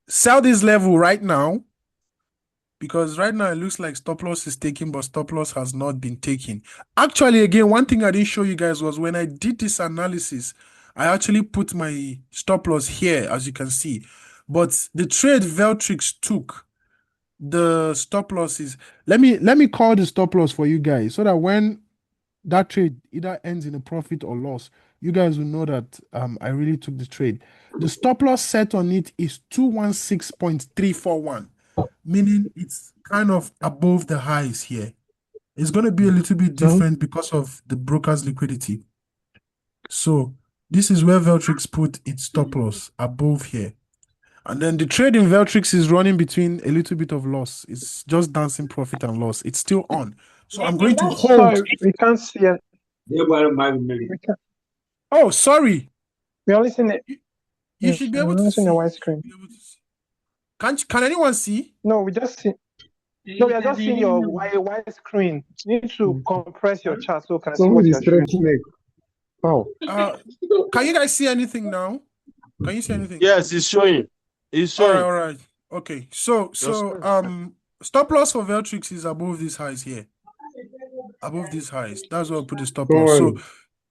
Sell this level right now, because right now it looks like stop loss is taken, but stop loss has not been taken. Actually, again, one thing I didn't show you guys was when I did this analysis, I actually put my stop loss here, as you can see. But the trade Veltrix took, the stop loss is, let me call the stop loss for you guys so that when that trade either ends in a profit or loss, you guys will know that I really took the trade. The stop loss set on it is 216.341, meaning it's kind of above the highs here. It's going to be a little bit different because of the broker's liquidity. So this is where Veltrix put its stop loss, above here. And then the trade in Veltrix is running between a little bit of loss. It's just dancing profit and loss. It's still on. So I'm going to hold. Sorry, we can't see it. We can't. Oh, sorry. We only seen it. You should be able to see. a white screen. Can anyone see? No, we just see. No, we are just seeing your white screen. You need to compress your chart so we can see what you're showing. Oh. Can you guys see anything now? Can you see anything? Yes, it's showing. It's showing. All right. Okay. So stop loss for Veltrix is above these highs here. Above these highs. That's where I put the stop loss. So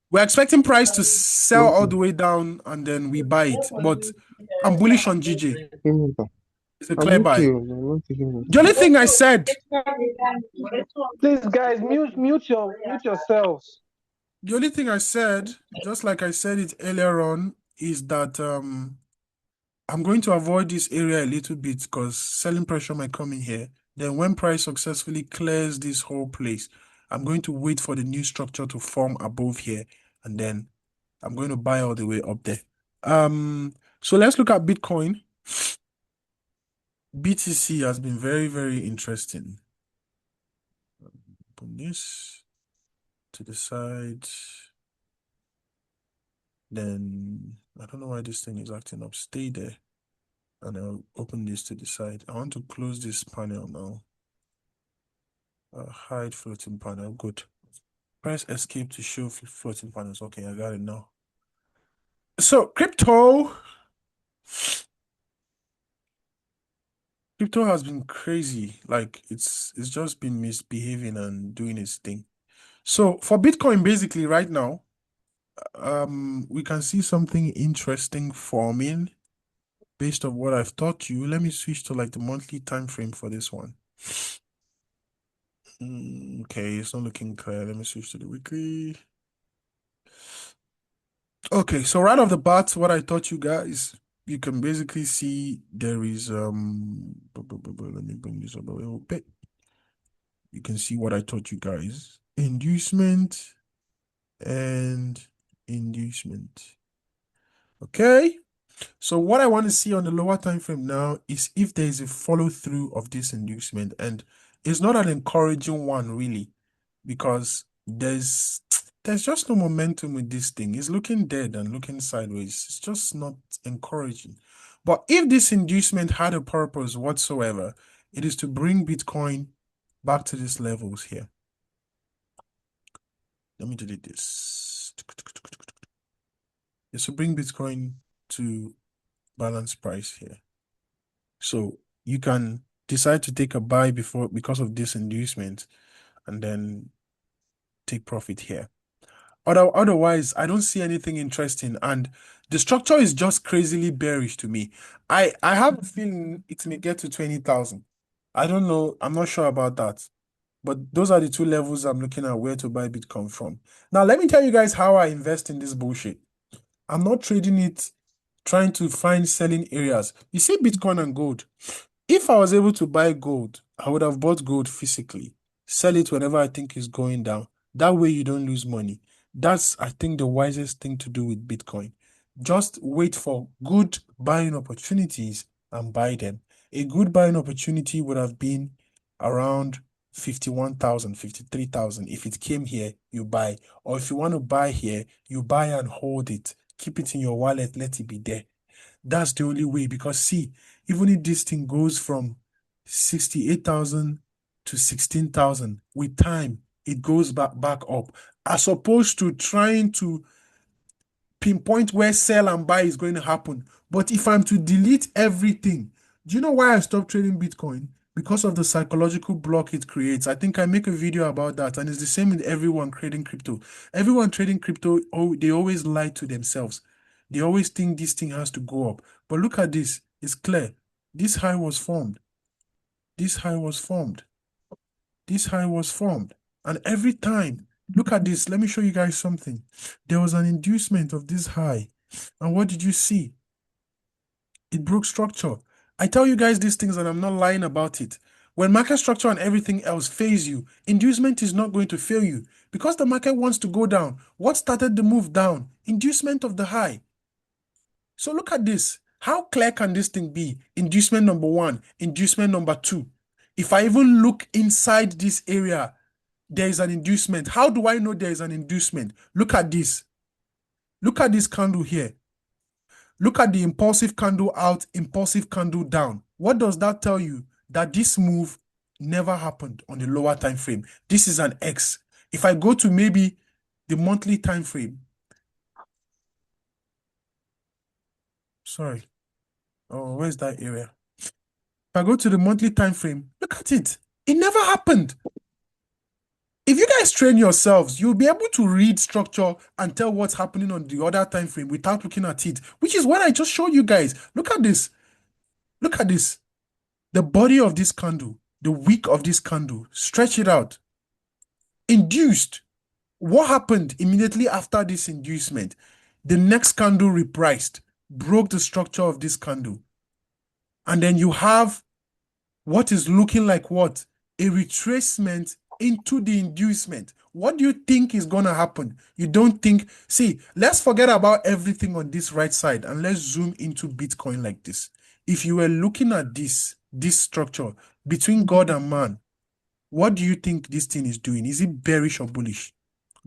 we're expecting price to sell all the way down and then we buy it. But I'm bullish on GJ. It's a clear buy. The only thing I said. Please, guys, mute yourselves. The only thing I said, just like I said it earlier on, is that I'm going to avoid this area a little bit because selling pressure might come in here. Then when price successfully clears this whole place, I'm going to wait for the new structure to form above here. And then I'm going to buy all the way up there. So let's look at Bitcoin. BTC has been very, very interesting. Put this to the side. Then I don't know why this thing is acting up. Stay there. And I'll open this to the side. I want to close this panel now. Hide floating panel. Good. Press escape to show floating panels. Okay, I got it now. So crypto has been crazy. Like it's just been misbehaving and doing its thing. So for Bitcoin, basically right now, we can see something interesting forming based on what I've taught you. Let me switch to like the monthly time frame for this one. Okay, it's not looking clear. Let me switch to the weekly. Okay, so right off the bat, what I taught you guys, you can basically see there is let me bring this up a little bit. You can see what I taught you guys. Inducement and inducement. Okay. So what I want to see on the lower time frame now is if there is a follow through of this inducement, and it's not an encouraging one really, because there's just no momentum with this thing. It's looking dead and looking sideways. It's just not encouraging. But if this inducement had a purpose whatsoever, it is to bring Bitcoin back to these levels here. Let me delete this. It's to bring Bitcoin to balance price here. So you can decide to take a buy because of this inducement and then take profit here. Otherwise, I don't see anything interesting, and the structure is just crazily bearish to me. I have a feeling it may get to 20,000. I don't know. I'm not sure about that. But those are the two levels I'm looking at where to buy Bitcoin from. Now, let me tell you guys how I invest in this bullshit. I'm not trading it, trying to find selling areas. You see Bitcoin and gold. If I was able to buy gold, I would have bought gold physically. Sell it whenever I think it's going down. That way you don't lose money. That's, I think, the wisest thing to do with Bitcoin. Just wait for good buying opportunities and buy them. A good buying opportunity would have been around 51,000, 53,000. If it came here, you buy. Or if you want to buy here, you buy and hold it. Keep it in your wallet, let it be there. That's the only way, because see, even if this thing goes from 68,000 to 16,000, with time, it goes back up. As opposed to trying to pinpoint where sell and buy is going to happen. But if I'm to delete everything, do you know why I stopped trading Bitcoin? Because of the psychological block it creates. I think I make a video about that, and it's the same with everyone trading crypto. Everyone trading crypto, they always lie to themselves. They always think this thing has to go up. But look at this. It's clear. This high was formed. This high was formed. This high was formed. And every time, look at this. Let me show you guys something. There was an inducement of this high. And what did you see? It broke structure. I tell you guys these things and I'm not lying about it. When market structure and everything else fails you, inducement is not going to fail you. Because the market wants to go down. What started the move down? Inducement of the high. So look at this. How clear can this thing be? Inducement number 1, inducement number 2. If I even look inside this area, there is an inducement. How do I know there is an inducement? Look at this. Look at this candle here. Look at the impulsive candle out, impulsive candle down. What does that tell you? That this move never happened on the lower time frame. This is an X. If I go to maybe the monthly time frame, sorry. Oh, where's that area? If I go to the monthly time frame, look at it. It never happened. If you guys train yourselves, you'll be able to read structure and tell what's happening on the other time frame without looking at it, which is what I just showed you guys. Look at this. Look at this. The body of this candle, the wick of this candle, stretch it out. Induced. What happened immediately after this inducement? The next candle repriced, broke the structure of this candle. And then you have what is looking like what? A retracement into the inducement. What do you think is going to happen? You don't think... See, let's forget about everything on this right side and let's zoom into Bitcoin like this. If you were looking at this structure between God and man, what do you think this thing is doing? Is it bearish or bullish?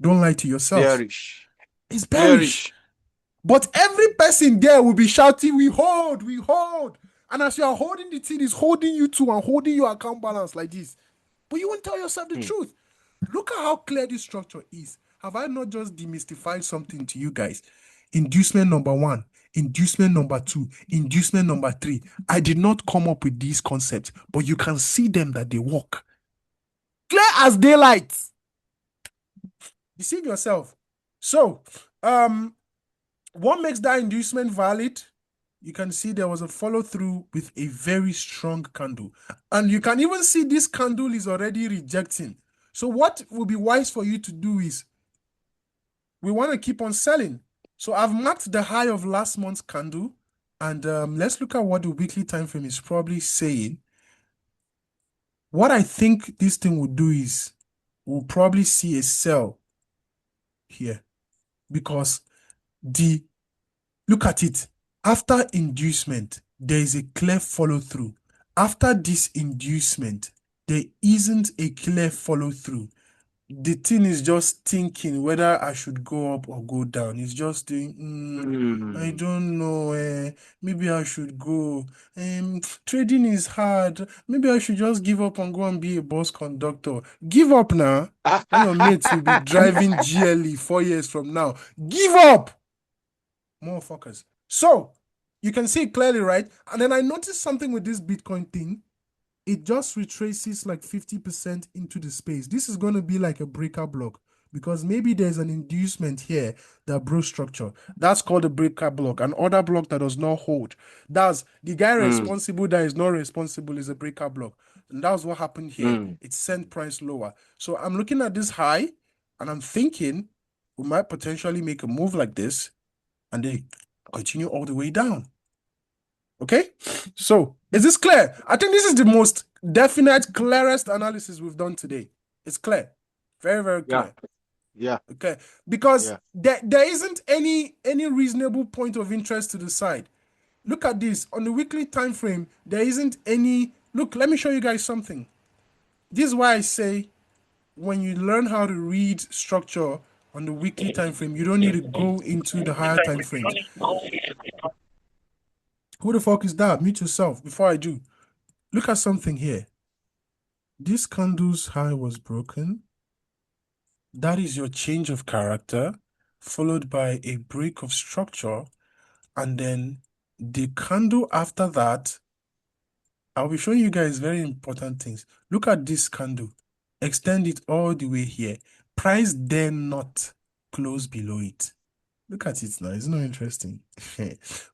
Don't lie to yourself. Bearish. It's bearish. But every person there will be shouting, we hold, we hold. And as you are holding the thing, it's holding you too and holding your account balance like this. But you won't tell yourself the truth. Look at how clear this structure is. Have I not just demystified something to you guys? Inducement number 1, inducement number 2, inducement number 3. I did not come up with these concepts, but you can see them that they work. Clear as daylight. Deceive yourself. So, what makes that inducement valid? You can see there was a follow-through with a very strong candle. And you can even see this candle is already rejecting. So what would be wise for you to do is, we want to keep on selling. So I've marked the high of last month's candle. And let's look at what the weekly time frame is probably saying. What I think this thing will do is, we'll probably see a sell here. Because look at it. After inducement, there is a clear follow-through. After this inducement, there isn't a clear follow-through. The thing is just thinking whether I should go up or go down. It's just doing, I don't know, maybe I should go. Trading is hard. Maybe I should just give up and go and be a bus conductor. Give up now. And your mates will be driving GLE 4 years from now. Give up! Motherfuckers. So, you can see it clearly, right? And then I noticed something with this Bitcoin thing. It just retraces like 50% into the space. This is going to be like a breaker block because maybe there's an inducement here that broke structure. That's called a breaker block. An order block that does not hold. That's the guy responsible that is not responsible is a breaker block. And that's what happened here. It sent price lower. So I'm looking at this high and I'm thinking we might potentially make a move like this and they continue all the way down. Okay? So, is this clear? I think this is the most definite, clearest analysis we've done today. It's clear. Very, very clear. Yeah. Okay, because Yeah. there isn't any reasonable point of interest to the side. Look at this on the weekly time frame. There isn't any. Look, let me show you guys something. This is why I say when you learn how to read structure on the weekly time frame, you don't need to go into the higher time frames. Who the fuck is that? Mute yourself before I do. Look at something here. This candle's high was broken. That is your change of character, followed by a break of structure, and then the candle after that. I'll be showing you guys very important things. Look at this candle. Extend it all the way here. Price dare not close below it. Look at it now. It's not interesting.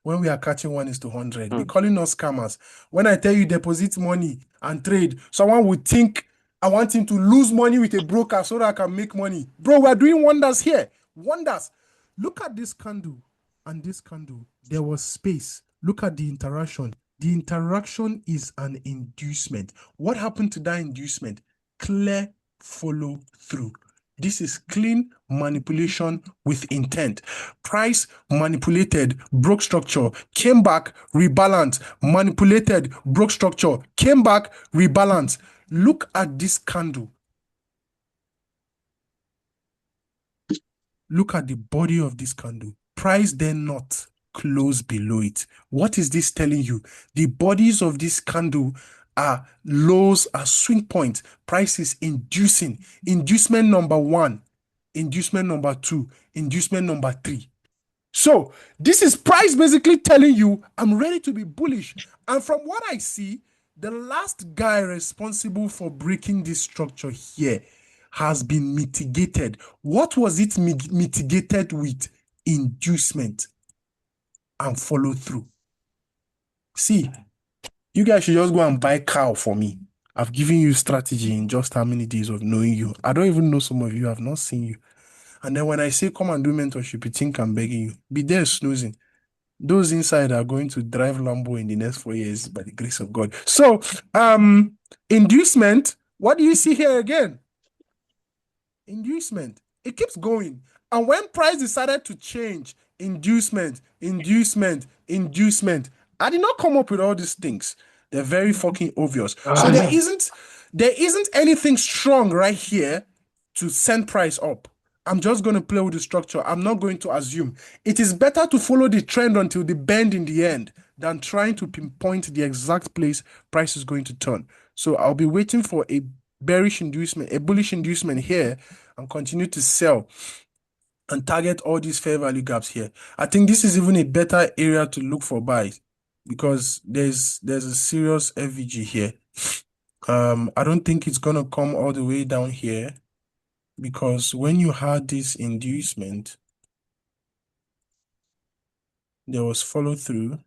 When we are catching 1:100, be calling us scammers. When I tell you deposit money and trade, someone would think I want him to lose money with a broker so that I can make money. Bro, we're doing wonders here. Wonders. Look at this candle and this candle. There was space. Look at the interaction. The interaction is an inducement. What happened to that inducement? Clear follow through. This is clean manipulation with intent. Price manipulated, broke structure, came back, rebalance, manipulated, broke structure, came back, rebalance. Look at this candle. Look at the body of this candle. Price then not close below it. What is this telling you? The bodies of this candle are lows, are swing points. Price is inducing. Inducement number 1, inducement number 2, inducement number 3. So this is price basically telling you, I'm ready to be bullish. And from what I see, the last guy responsible for breaking this structure here has been mitigated. What was it mitigated with? Inducement and follow through. See, you guys should just go and buy cow for me. I've given you strategy in just how many days of knowing you. I don't even know some of you. I've not seen you. And then when I say come and do mentorship, you think I'm begging you. Be there snoozing. Those inside are going to drive Lambo in the next 4 years by the grace of God. So, inducement. What do you see here again? Inducement. It keeps going. And when price decided to change, inducement. I did not come up with all these things. They're very fucking obvious. So there isn't anything strong right here to send price up. I'm just going to play with the structure. I'm not going to assume. It is better to follow the trend until the bend in the end than trying to pinpoint the exact place price is going to turn. So I'll be waiting for a bearish inducement, a bullish inducement here, and continue to sell and target all these fair value gaps here. I think this is even a better area to look for buys because there's a serious FVG here. I don't think it's gonna come all the way down here because when you had this inducement, there was follow through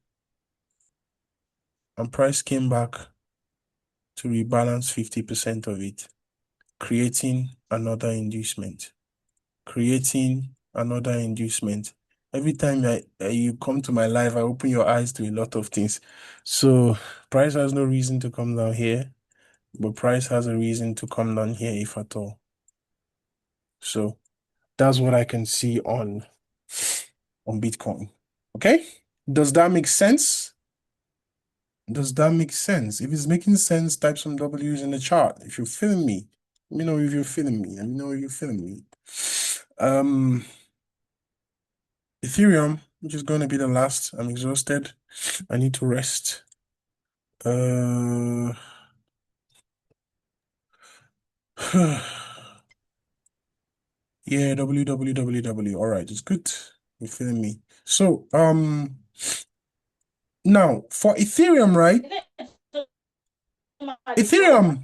and price came back to rebalance 50% of it, creating another inducement. Every time you come to my live, I open your eyes to a lot of things. So price has no reason to come down here, but price has a reason to come down here if at all. So that's what I can see on Bitcoin. Okay? Does that make sense? Does that make sense? If it's making sense, type some W's in the chart. If you're feeling me, let me know if you're feeling me. Let me know if you're feeling me. Ethereum, which is going to be the last. I'm exhausted. I need to rest. Yeah, www. All right, it's good. You're feeling me. So, now for Ethereum, right? Ethereum,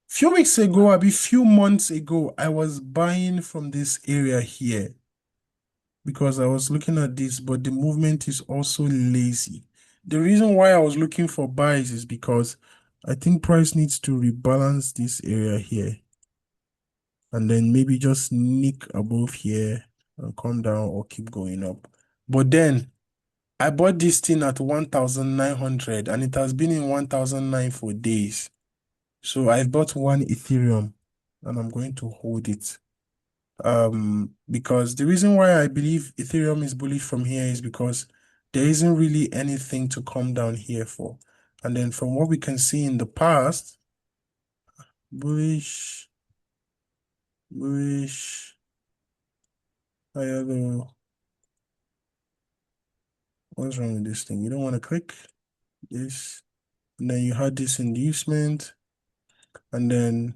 few weeks ago, a few months ago, I was buying from this area here because I was looking at this, but the movement is also lazy. The reason why I was looking for buys is because I think price needs to rebalance this area here and then maybe just nick above here and come down or keep going up. But then I bought this thing at 1,900 and it has been in 1,009 for days. So I bought one Ethereum and I'm going to hold it. Because the reason why I believe Ethereum is bullish from here is because there isn't really anything to come down here for. And then from what we can see in the past, bullish, higher low. What's wrong with this thing? You don't want to click this. And then you had this inducement. And then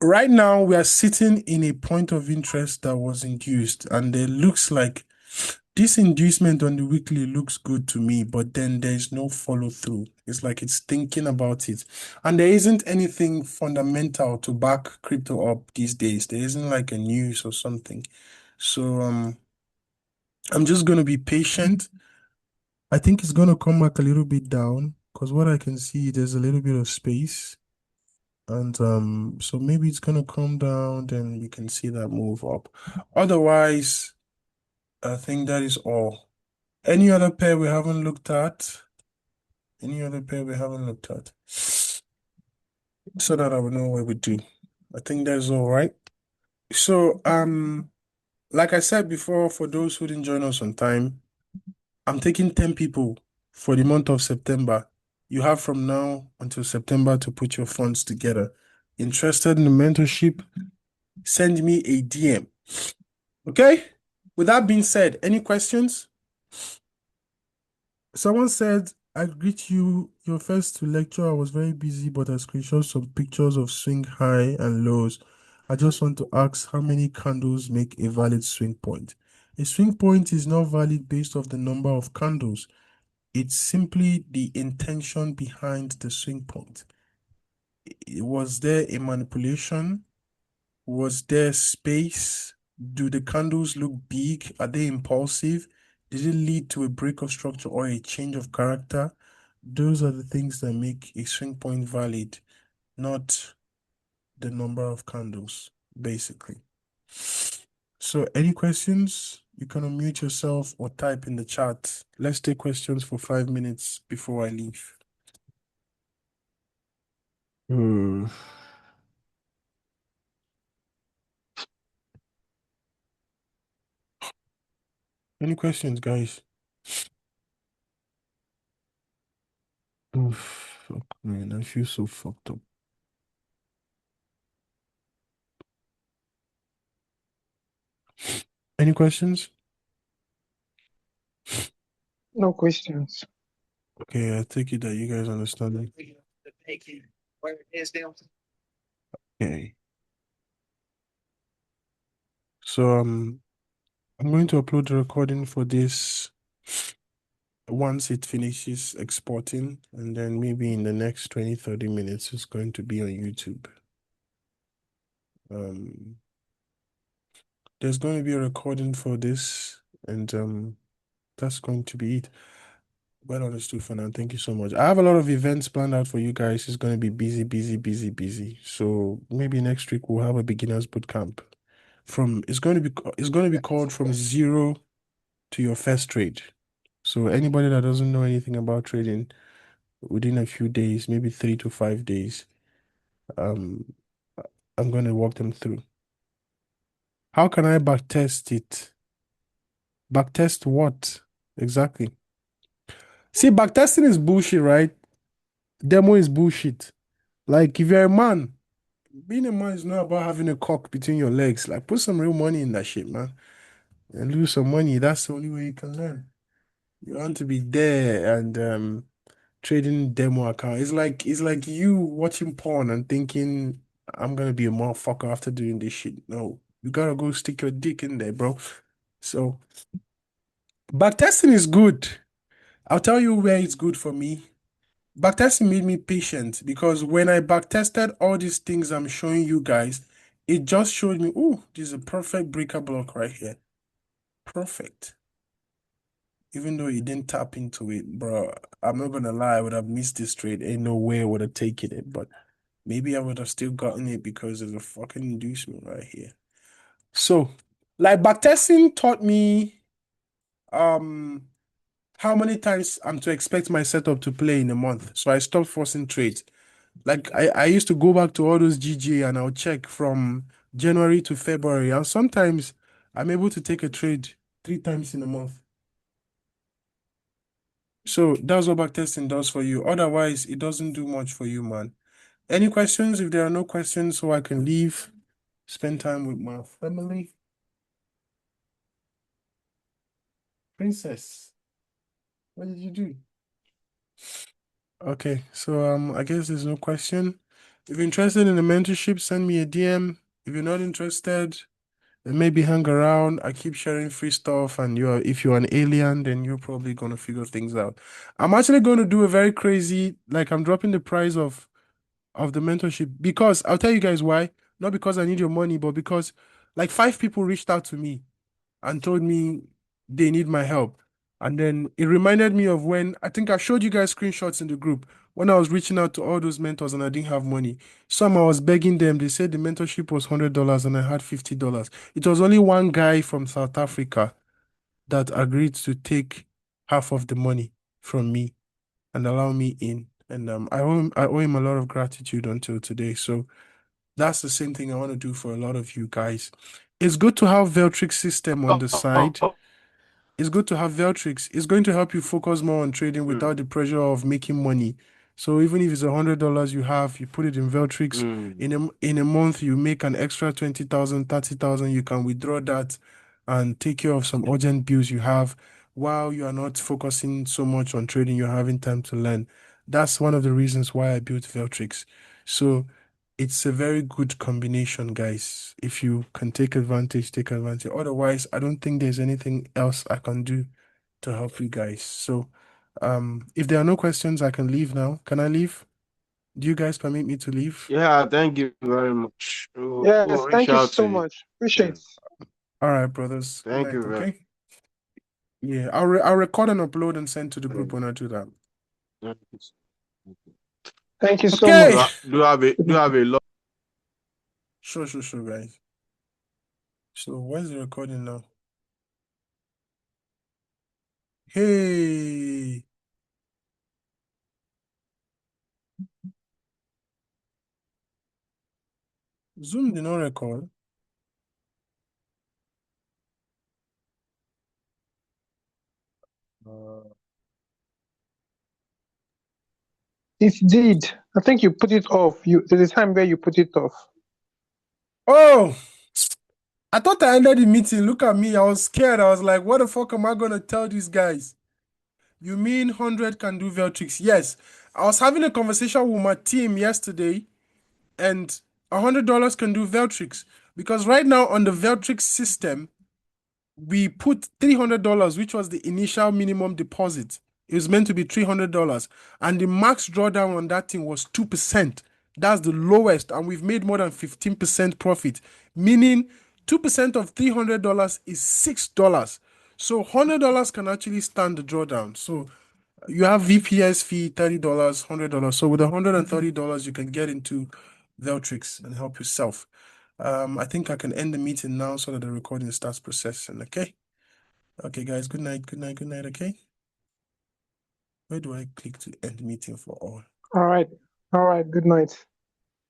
right now we are sitting in a point of interest that was induced. And it looks like this inducement on the weekly looks good to me, but then there's no follow through. It's like it's thinking about it. And there isn't anything fundamental to back crypto up these days. There isn't like a news or something. So I'm just gonna be patient. I think it's gonna come back a little bit down because what I can see, there's a little bit of space. And so maybe it's gonna come down, then we can see that move up. Otherwise, I think that is all. Any other pair we haven't looked at? Any other pair we haven't looked at? So that I will know what we do. I think that's all right. So like I said before, for those who didn't join us on time, I'm taking 10 people for the month of September. You have from now until September to put your funds together. Interested in the mentorship? Send me a DM. Okay? With that being said, any questions? Someone said, I greet you. Your first lecture, I was very busy, but I screenshot some pictures of swing high and lows. I just want to ask how many candles make a valid swing point. A swing point is not valid based off the number of candles. It's simply the intention behind the swing point. Was there a manipulation? Was there space? Do the candles look big? Are they impulsive? Did it lead to a break of structure or a change of character? Those are the things that make a swing point valid, not the number of candles, basically. So any questions? You can unmute yourself or type in the chat. Let's take questions for 5 minutes before I leave. Any questions, guys? Oof, fuck, man, I feel so fucked up. Any questions? No questions. Okay, I take it that you guys understand it. Okay. So I'm going to upload the recording for this once it finishes exporting, and then maybe in the next 20-30 minutes it's going to be on YouTube. There's going to be a recording for this, and that's going to be it. Well understood for now. Thank you so much. I have a lot of events planned out for you guys. It's going to be busy, busy, busy, busy. So maybe next week we'll have a beginners bootcamp. It's going to be called From Zero to Your First Trade. So anybody that doesn't know anything about trading, within a few days, maybe 3 to 5 days, I'm going to walk them through. How can I backtest it? Backtest what exactly? See, backtesting is bullshit, right? Demo is bullshit. Like, if you're a man, being a man is not about having a cock between your legs. Like, put some real money in that shit, man, and lose some money. That's the only way you can learn. You want to be there and trading demo account. It's like you watching porn and thinking, I'm gonna be a motherfucker after doing this shit. No, you gotta go stick your dick in there, bro. So backtesting is good. I'll tell you where it's good for me. Backtesting made me patient because when I backtested all these things I'm showing you guys, it just showed me, oh, this is a perfect breaker block right here. Perfect. Even though he didn't tap into it, bro, I'm not gonna lie, I would have missed this trade. Ain't no way I would have taken it, but maybe I would have still gotten it because there's a fucking inducement right here. So, like, backtesting taught me how many times I'm to expect my setup to play in a month. So I stopped forcing trades. Like I used to go back to all those GG and I'll check from January to February. And sometimes I'm able to take a trade 3 times in a month. So that's what backtesting does for you. Otherwise, it doesn't do much for you, man. Any questions? If there are no questions, so I can leave, spend time with my family. Princess, what did you do? Okay, so I guess there's no question. If you're interested in the mentorship, send me a DM. If you're not interested, then maybe hang around. I keep sharing free stuff, and if you're an alien, then you're probably gonna figure things out. I'm actually going to do a very crazy, like I'm dropping the price of the mentorship because I'll tell you guys why. Not because I need your money, but because like 5 people reached out to me and told me they need my help. And then it reminded me of when I think I showed you guys screenshots in the group when I was reaching out to all those mentors and I didn't have money. Some I was begging them. They said the mentorship was $100 and I had $50. It was only one guy from South Africa that agreed to take half of the money from me and allow me in. And I owe him a lot of gratitude until today. So that's the same thing I want to do for a lot of you guys. It's good to have Veltrix system on the side. It's good to have Veltrix. It's going to help you focus more on trading without the pressure of making money. So even if it's $100 you have, you put it in Veltrix. In a month, you make an extra 20,000, 30,000. You can withdraw that and take care of some urgent bills you have while you are not focusing so much on trading. You're having time to learn. That's one of the reasons why I built Veltrix. So it's a very good combination, guys. If you can take advantage, take advantage. Otherwise, I don't think there's anything else I can do to help you guys. So, if there are no questions, I can leave now. Can I leave? Do you guys permit me to leave? Yeah, thank you very much. Yes, We'll reach thank you out so to you. much. Appreciate it. All right, brothers. Good Thank night, you very okay? Yeah, I'll record and upload and send to the group when I do that. much. Thank you so Okay. much. Do you have a lot? Sure, guys. So where's the recording now? Hey. Zoom did not record. It did. I think you put it off. There's a time where you put it off. Oh, I thought I ended the meeting. Look at me. I was scared. I was like, what the fuck am I going to tell these guys? You mean 100 can do Veltrix? Yes. I was having a conversation with my team yesterday, and $100 can do Veltrix. Because right now on the Veltrix system, we put $300, which was the initial minimum deposit. It was meant to be $300. And the max drawdown on that thing was 2%. That's the lowest. And we've made more than 15% profit. Meaning 2% of $300 is $6. So $100 can actually stand the drawdown. So you have VPS fee, $30, $100. So with $130, you can get into Veltrix and help yourself. I think I can end the meeting now so that the recording starts processing, okay? Okay, guys, good night, okay? Where do I click to end meeting for all? All right. Good night.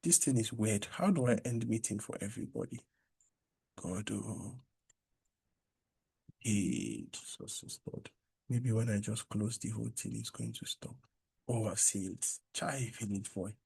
This thing is weird. How do I end meeting for everybody? God, oh. Hey, Jesus is Lord. Maybe when I just close the whole thing, it's going to stop. Oh, I've seen it. Chai, feel it, boy.